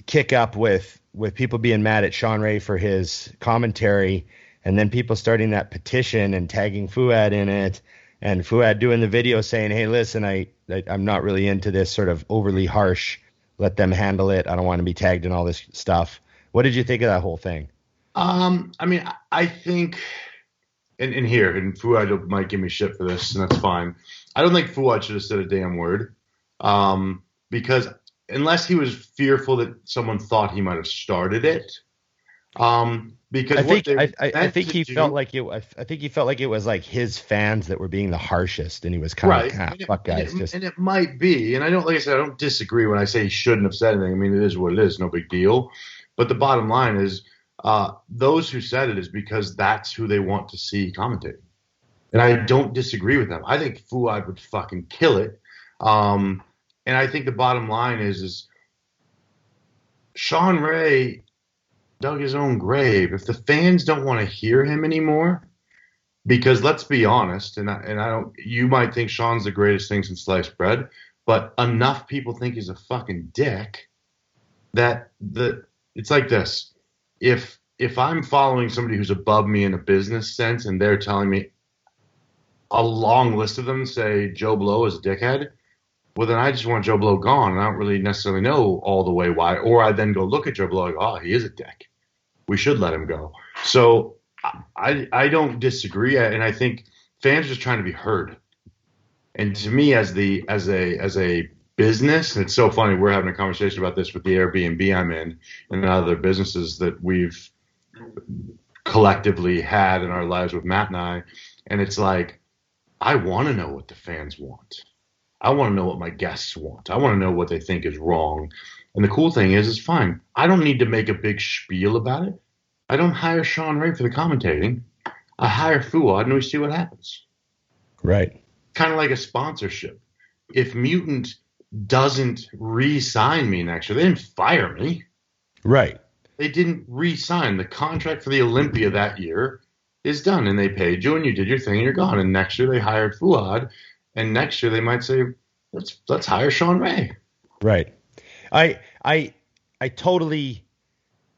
kick up with people being mad at Sean Ray for his commentary, and then people starting that petition and tagging Fouad in it, and Fouad doing the video saying, hey, listen, I'm not really into this sort of overly harsh, let them handle it, I don't want to be tagged in all this stuff. What did you think of that whole thing? I mean, I think, and Fouad might give me shit for this, and that's fine. I don't think Fouad should have said a damn word, because unless he was fearful that someone thought he might have started it, because I think he felt like it was like his fans that were being the harshest, and he was kind of fuck guys. And it might be, and I don't disagree when I say he shouldn't have said anything. I mean, it is what it is, no big deal. But the bottom line is, those who said it is because that's who they want to see commentating. And I don't disagree with them. I think Fouad would fucking kill it. And I think the bottom line is Sean Ray dug his own grave. If the fans don't want to hear him anymore, because let's be honest, and I don't, you might think Sean's the greatest thing since sliced bread, but enough people think he's a fucking dick that it's like this. If I'm following somebody who's above me in a business sense and they're telling me a long list of them say Joe Blow is a dickhead, well, then I just want Joe Blow gone. And I don't really necessarily know all the way why. Or I then go look at Joe Blow and go, oh, he is a dick. We should let him go. So I don't disagree. And I think fans are just trying to be heard. And to me, as a business, and it's so funny, we're having a conversation about this with the Airbnb I'm in and other businesses that we've collectively had in our lives with Matt and I. And it's like, I want to know what the fans want. I want to know what my guests want. I want to know what they think is wrong. And the cool thing is fine. I don't need to make a big spiel about it. I don't hire Sean Ray for the commentating. I hire Fuad and we see what happens. Right. Kind of like a sponsorship. If Mutant doesn't re-sign me next year, they didn't fire me. Right. They didn't re-sign. The contract for the Olympia that year is done, and they paid you, and you did your thing, and you're gone. And next year they hired Fuad, and next year they might say, let's hire Sean Ray. Right. I totally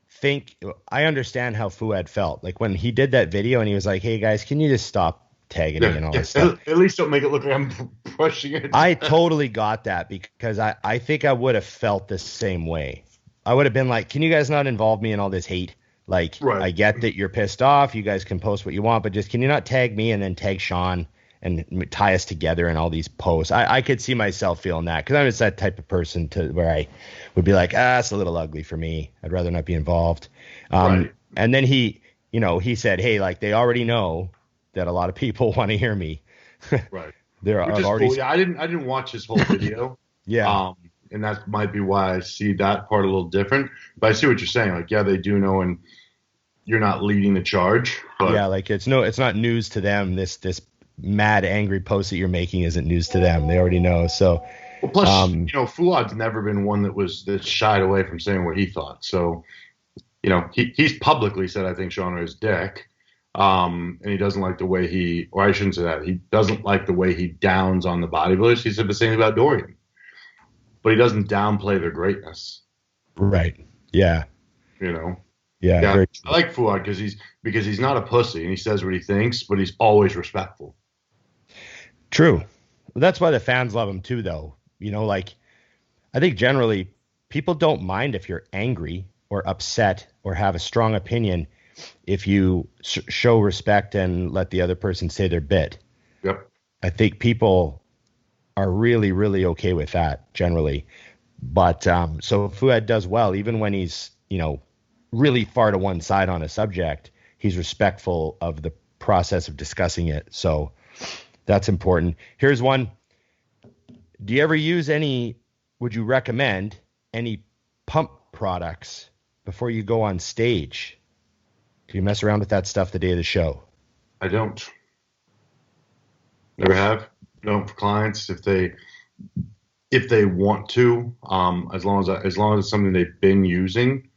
think I understand how Fuad felt. Like when he did that video and he was like, "Hey guys, can you just stop tagging me and all this stuff?" At least don't make it look like I'm pushing it. I totally got that because I think I would have felt the same way. I would have been like, "Can you guys not involve me in all this hate? Like, Right. I get that you're pissed off. You guys can post what you want, but just can you not tag me and then tag Sean and tie us together in all these posts?" I could see myself feeling that because I'm just that type of person to where I would be like, it's a little ugly for me. I'd rather not be involved. Right. And then he said, "Hey, like they already know that a lot of people want to hear me." Right. They're Which is already cool. Yeah, I didn't watch his whole video. yeah. And that might be why I see that part a little different. But I see what you're saying. Like, yeah, they do know, and you're not leading the charge. But Yeah, like it's not news to them. This mad, angry post that you're making isn't news to them. They already know. So, well, plus, Fuad's never been one that shied away from saying what he thought. So, he's publicly said, I think Sean Ray's dick. And he doesn't like the way or I shouldn't say that. He doesn't like the way he downs on the bodybuilders. He said the same about Dorian. But he doesn't downplay their greatness. Right. Yeah. Yeah. I like Fuad because he's not a pussy and he says what he thinks, but he's always respectful. True. That's why the fans love him too, though. Like I think generally people don't mind if you're angry or upset or have a strong opinion if you show respect and let the other person say their bit. Yep. I think people are really, really okay with that generally. But so Fuad does well, even when he's, really far to one side on a subject, he's respectful of the process of discussing it. So that's important. Here's one. Do you ever use would you recommend any pump products before you go on stage? Do you mess around with that stuff the day of the show? I don't. Never have. No, for clients if they want to, as long as it's something they've been using,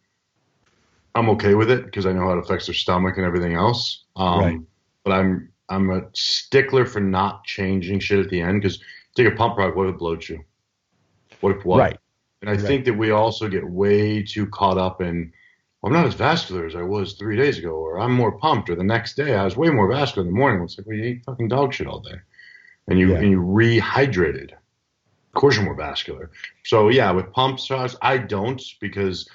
I'm okay with it because I know how it affects their stomach and everything else. Right. But I'm a stickler for not changing shit at the end because take a pump product, what if it bloats you? What if what? Right. And I think that we also get way too caught up in, well, I'm not as vascular as I was 3 days ago, or I'm more pumped, or the next day I was way more vascular in the morning. It's like, well, you ate fucking dog shit all day. And you rehydrated. Of course you're more vascular. So yeah, with pump shots, I don't because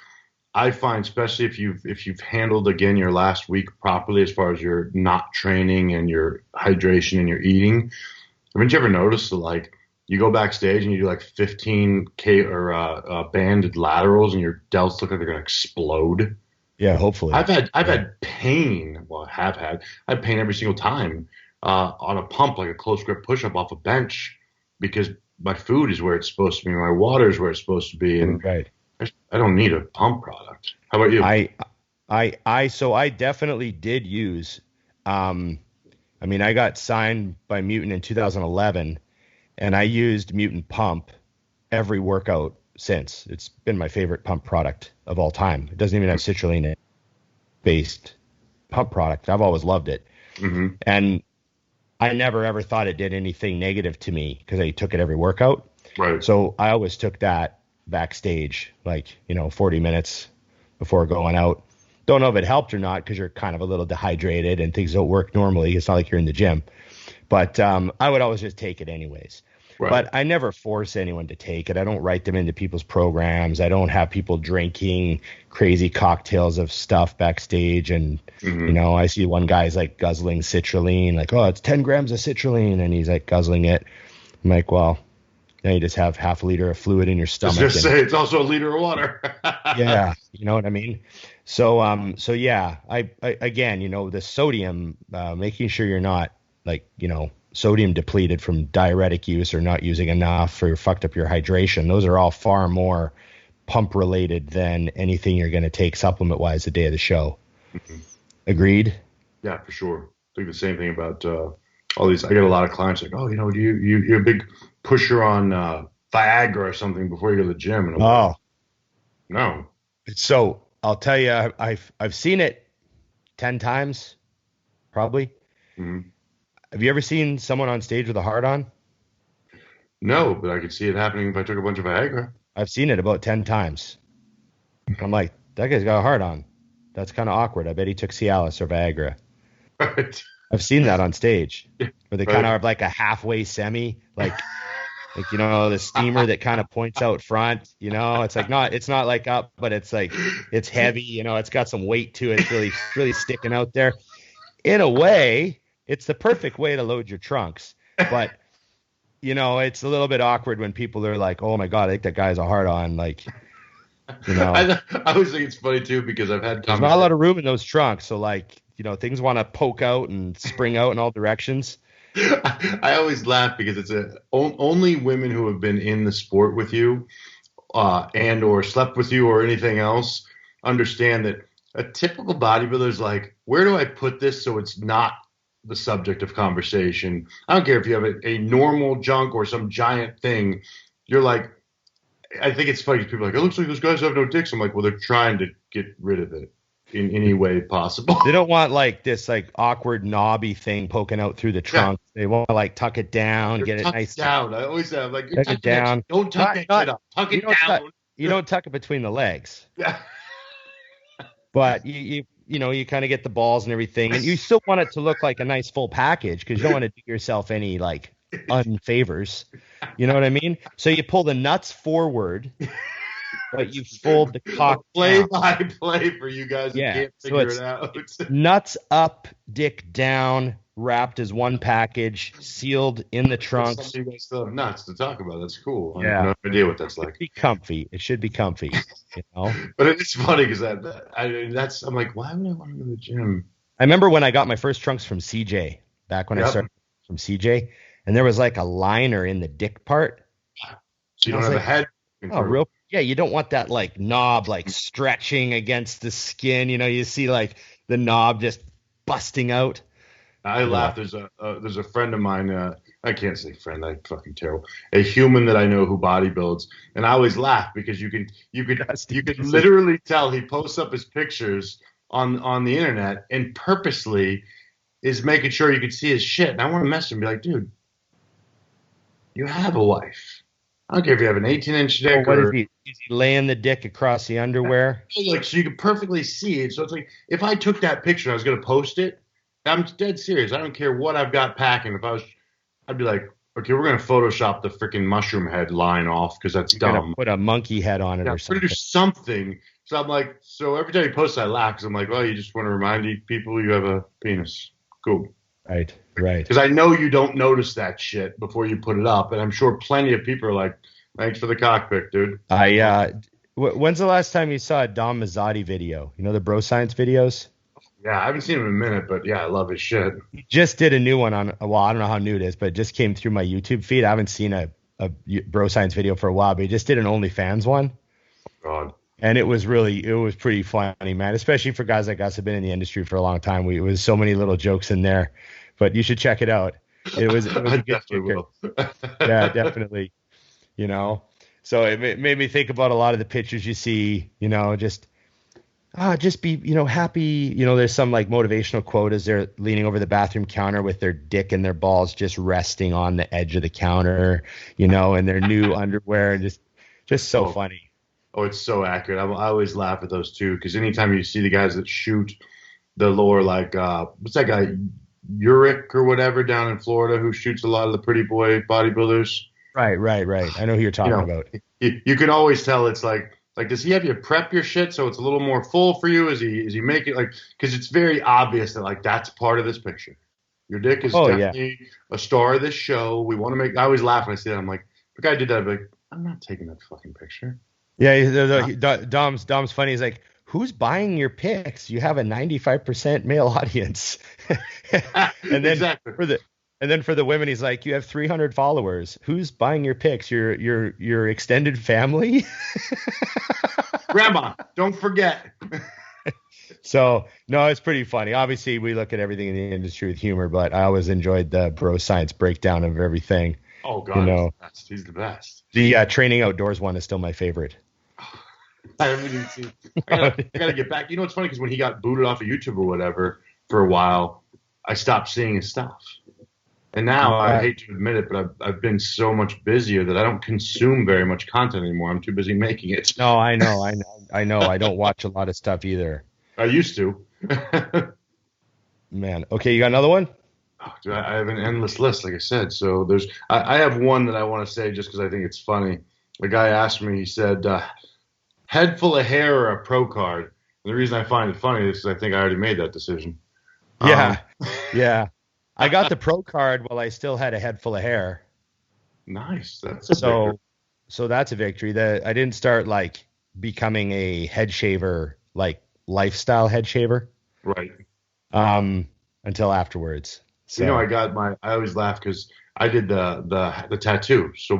I find, especially if you've handled again your last week properly as far as your not training and your hydration and your eating. Haven't you ever noticed that like you go backstage and you do like 15K or banded laterals and your delts look like they're gonna explode? Yeah, hopefully. I've had pain. Well, I had pain every single time on a pump, like a close grip push up off a bench, because my food is where it's supposed to be, my water is where it's supposed to be, and right. I don't need a pump product. How about you? I definitely did use. I got signed by Mutant in 2011, and I used Mutant Pump every workout since. It's been my favorite pump product of all time. It doesn't even have citrulline based pump product. I've always loved it. Mm-hmm. And I never ever thought it did anything negative to me because I took it every workout. Right. So I always took that backstage, 40 minutes before going out. Don't know if it helped or not because you're kind of a little dehydrated and things don't work normally. It's not like you're in the gym. But I would always just take it anyways. Right. But I never force anyone to take it. I don't write them into people's programs. I don't have people drinking crazy cocktails of stuff backstage. And, I see one guy's like guzzling citrulline, like, oh, it's 10 grams of citrulline. And he's like guzzling it. I'm like, well, then you just have half a liter of fluid in your stomach. Just say it's also a liter of water. Yeah. You know what I mean? So yeah, I again, the sodium, making sure you're not sodium depleted from diuretic use or not using enough or fucked up your hydration. Those are all far more pump related than anything you're going to take supplement wise the day of the show. Mm-hmm. Agreed? Yeah, for sure. think the same thing about all these. I get a lot of clients like, oh, you're a big pusher on Viagra or something before you go to the gym. And I'm like, no. So I'll tell you, I've seen it 10 times, probably. Mm-hmm. Have you ever seen someone on stage with a hard on? No, but I could see it happening if I took a bunch of Viagra. I've seen it about 10 times. I'm like, that guy's got a hard on. That's kind of awkward. I bet he took Cialis or Viagra. Right. I've seen that on stage where they kind of Right. have like a halfway semi, like the steamer that kind of points out front, it's like it's not like up, but it's like, it's heavy, it's got some weight to it. It's really, really sticking out there. In a way, it's the perfect way to load your trunks. But, it's a little bit awkward when people are like, oh my God, I think that guy's a hard on. Like, I always think it's funny too, because I've had there's not a lot of room in those trunks. So like, things want to poke out and spring out in all directions. I always laugh because it's only women who have been in the sport with you and or slept with you or anything else understand that a typical bodybuilder is like, where do I put this so it's not the subject of conversation? I don't care if you have a normal junk or some giant thing. You're like, I think it's funny. People are like, it looks like those guys have no dicks. I'm like, well, they're trying to get rid of it in any way possible. They don't want like this like awkward knobby thing poking out through the trunk. Yeah. They want to like tuck it down, get it nice down. I always have like, tuck it down. Don't tuck that shit up. Tuck it down. You don't tuck it between the legs. Yeah. But you kind of get the balls and everything, and you still want it to look like a nice full package because you don't want to do yourself any like unfavors. You know what I mean? So you pull the nuts forward, but you fold the cock down. By play for you guys who can't figure it out. Nuts up, dick down, wrapped as one package, sealed in the trunks. You guys still have nuts to talk about. That's cool. Yeah. I have no idea what that's like. It should be comfy. But it's funny because I'm like, why would I want to go to the gym? I remember when I got my first trunks from CJ, back when I started from CJ, and there was like a liner in the dick part. So you don't have a head. Oh, real? Yeah, you don't want that like knob like stretching against the skin. You see like the knob just busting out. I laugh. There's a friend of mine. I can't say friend. I'm fucking terrible. A human that I know who bodybuilds, and I always laugh because you could literally tell he posts up his pictures on the internet and purposely is making sure you could see his shit. And I want to message him and be like, dude, you have a wife. I don't care if you have an 18-inch dick or. What is he laying the dick across the underwear? Like, so you can perfectly see it. So it's like, if I took that picture and I was going to post it, I'm dead serious. I don't care what I've got packing. I'd be like, okay, we're going to Photoshop the freaking mushroom head line off because that's dumb. Gonna put a monkey head on it or something. Do something. So I'm like, so every time you post, I laugh because I'm like, well, you just want to remind people you have a penis. Cool. Right. Because I know you don't notice that shit before you put it up, and I'm sure plenty of people are like, thanks for the cockpit, dude. When's the last time you saw a Dom Mazzotti video? The Bro Science videos? Yeah, I haven't seen him in a minute, but yeah, I love his shit. He just did a new one I don't know how new it is, but it just came through my YouTube feed. I haven't seen a Bro Science video for a while, but he just did an OnlyFans one. Oh, God. And it was pretty funny, man, especially for guys like us who've been in the industry for a long time. It was so many little jokes in there, but you should check it out. It was a good definitely will. Yeah, definitely. So it made me think about a lot of the pictures you see, just be, happy. There's some like motivational quote as they're leaning over the bathroom counter with their dick and their balls just resting on the edge of the counter, and their new underwear, and just so funny. Oh, it's so accurate. I always laugh at those too, because anytime you see the guys that shoot the lower, like, what's that guy, Uric or whatever down in Florida, who shoots a lot of the pretty boy bodybuilders? Right. I know who you're talking about. You can always tell it's like, does he have you prep your shit so it's a little more full for you? Is he making like, because it's very obvious that like that's part of this picture. Your dick is definitely a star of this show. We want to make. I always laugh when I see that. I'm like, the guy did that. I'm like, I'm not taking that fucking picture. Yeah, Dom's funny. He's like, who's buying your pics? You have a 95% male audience. And then exactly. for the women, he's like, you have 300 followers. Who's buying your pics? Your extended family? Grandma, don't forget. So, no, it's pretty funny. Obviously, we look at everything in the industry with humor, but I always enjoyed the bro science breakdown of everything. Oh, God, he's the best. The training outdoors one is still my favorite. I haven't even seen. I gotta get back. You know, it's funny because when he got booted off of YouTube or whatever for a while, I stopped seeing his stuff. And now I hate to admit it, but I've been so much busier that I don't consume very much content anymore. I'm too busy making it. No, I know. I don't watch a lot of stuff either. I used to. Man. Okay, you got another one? Oh, dude, I have an endless list, like I said. So I have one that I want to say just because I think it's funny. The guy asked me, he said, head full of hair or a pro card? And the reason I find it funny is because I think I already made that decision. Yeah. Yeah. I got the pro card while I still had a head full of hair. Nice. That's a victory. So that's a victory. I didn't start like becoming a head shaver, like lifestyle head shaver. Right. Until afterwards. So, you know, I always laugh because I did the tattoo. So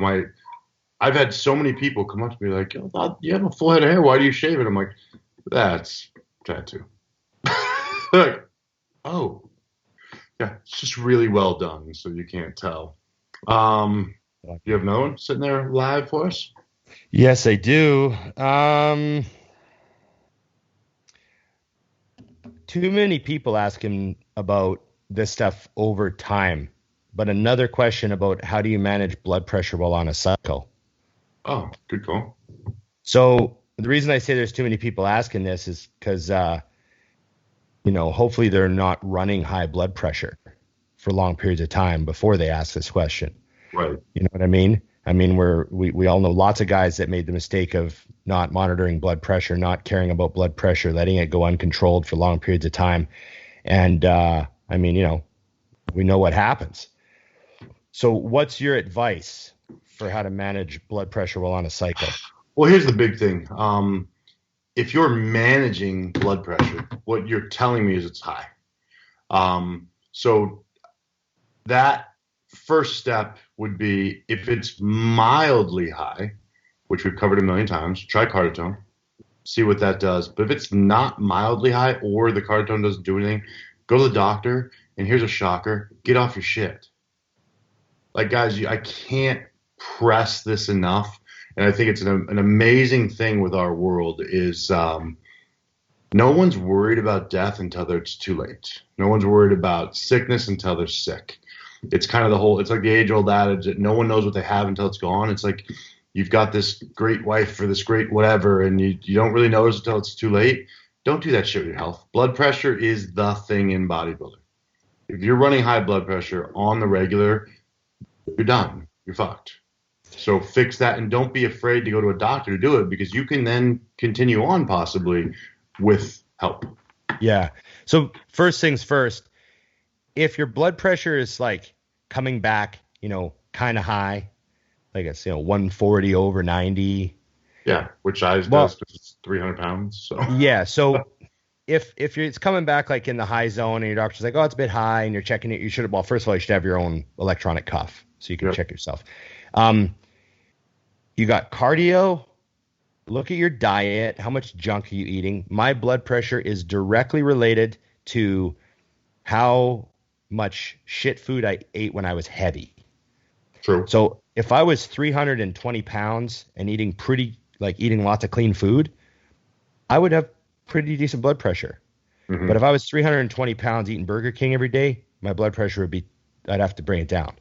I've had so many people come up to me like, oh, you have a full head of hair. Why do you shave it? I'm like, that's tattoo. They're like, oh. Yeah, it's just really well done, so you can't tell. You have no one sitting there live for us? Yes, I do. Too many people ask him about this stuff over time, but another question about how do you manage blood pressure while on a cycle? Oh, good call. So the reason I say there's too many people asking this is because, hopefully they're not running high blood pressure for long periods of time before they ask this question. Right. You know what I mean? I mean, we all know lots of guys that made the mistake of not monitoring blood pressure, not caring about blood pressure, letting it go uncontrolled for long periods of time. And, we know what happens. So what's your advice for how to manage blood pressure while on a cycle? Well, here's the big thing. If you're managing blood pressure, what you're telling me is it's high. So that first step would be, if it's mildly high, which we've covered a million times, try carditone, see what that does. But if it's not mildly high or the carditone doesn't do anything, go to the doctor, and here's a shocker, get off your shit. Like, guys, I can't press this enough. And I think it's an amazing thing with our world is no one's worried about death until it's too late. No one's worried about sickness until they're sick. It's kind of it's like the age-old adage that no one knows what they have until it's gone. It's like you've got this great wife or this great whatever, and you don't really notice until it's too late. Don't do that shit with your health. Blood pressure is the thing in bodybuilding. If you're running high blood pressure on the regular, you're done. You're fucked. So fix that, and don't be afraid to go to a doctor to do it, because you can then continue on possibly with help. Yeah. So first things first, if your blood pressure is like coming back, kind of high, like it's, 140 over 90. Yeah. Which does because it's 300 pounds. So yeah. So if it's coming back like in the high zone and your doctor's like, oh, it's a bit high, and you're checking it, first of all, you should have your own electronic cuff so you can check yourself. You got cardio. Look at your diet. How much junk are you eating? My blood pressure is directly related to how much shit food I ate when I was heavy. True. So if I was 320 pounds and eating lots of clean food, I would have pretty decent blood pressure. Mm-hmm. But if I was 320 pounds eating Burger King every day, my blood pressure I'd have to bring it down.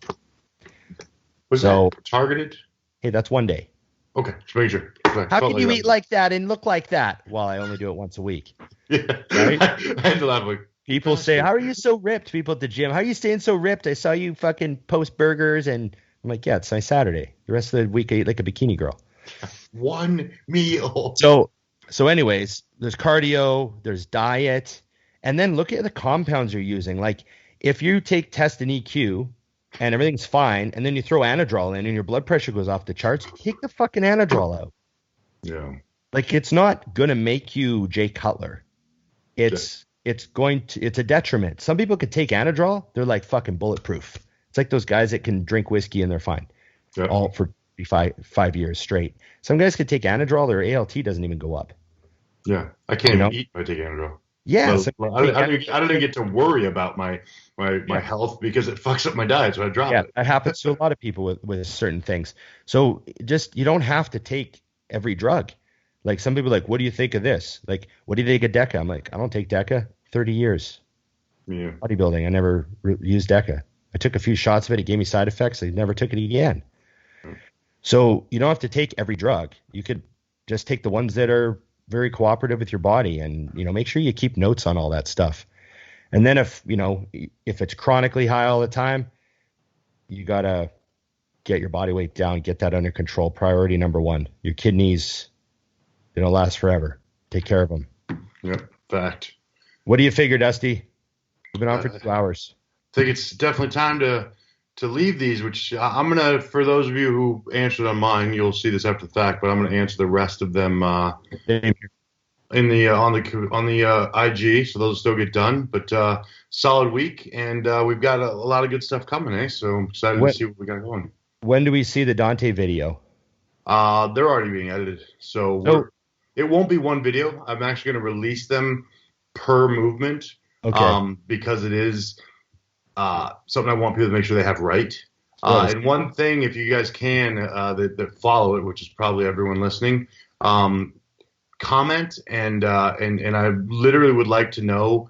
Was that targeted? Hey, that's one day. Okay, just make sure. How can you eat like that and look like that? Well, I only do it once a week. Yeah. Right? I had to laugh. People say, how are you so ripped? People at the gym, how are you staying so ripped? I saw you fucking post burgers. And I'm like, yeah, it's my Saturday. The rest of the week I eat like a bikini girl. One meal. So anyways, there's cardio, there's diet, and then look at the compounds you're using. Like if you take test and EQ and everything's fine, and then you throw Anadrol in and your blood pressure goes off the charts, take the fucking Anadrol out. Yeah. Like it's not going to make you Jay Cutler. It's a detriment. Some people could take Anadrol. They're like fucking bulletproof. It's like those guys that can drink whiskey and they're fine. Yep. All for five years straight. Some guys could take Anadrol, their ALT doesn't even go up. Yeah, I can't even eat by taking Adderall. Yeah, so I didn't get to worry about my health because it fucks up my diet, so I drop it. That happens to a lot of people with certain things. So just, you don't have to take every drug. Like, some people are like, what do you think of this? Like, what do you think of DECA? I'm like, I don't take DECA. 30 years. Yeah. Bodybuilding, I never used DECA. I took a few shots of it. It gave me side effects. I never took it again. So you don't have to take every drug. You could just take the ones that are very cooperative with your body, and, make sure you keep notes on all that stuff. And then if it's chronically high all the time, you got to get your body weight down, get that under control. Priority number one. Your kidneys, they don't last forever. Take care of them. Yep, fact. What do you figure, Dusty? We've been on for 2 hours. I think it's definitely time to leave these, which I'm going to, for those of you who answered on mine, you'll see this after the fact, but I'm going to answer the rest of them in the on the IG, so those still get done. But solid week, and we've got a lot of good stuff coming, eh? So I'm excited to see what we got going. When do we see the Dante video? They're already being edited, so it won't be one video. I'm actually going to release them per movement, because it is something I want people to make sure they have right. And one thing, if you guys can, that follow it, which is probably everyone listening, comment, and I literally would like to know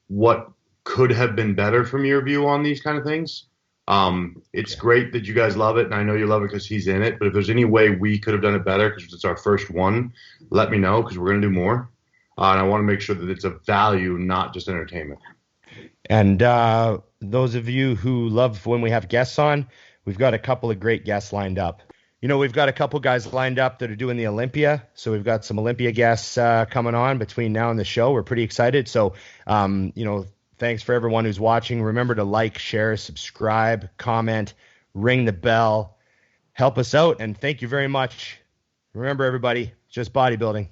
what could have been better from your view on these kind of things. It's great that you guys love it, and I know you love it because he's in it, but if there's any way we could have done it better because it's our first one, let me know, because we're going to do more. And I want to make sure that it's a value, not just entertainment. And those of you who love when we have guests on, we've got a couple of great guests lined up. We've got a couple guys lined up that are doing the Olympia. So we've got some Olympia guests coming on between now and the show. We're pretty excited. So, thanks for everyone who's watching. Remember to like, share, subscribe, comment, ring the bell. Help us out. And thank you very much. Remember, everybody, just bodybuilding.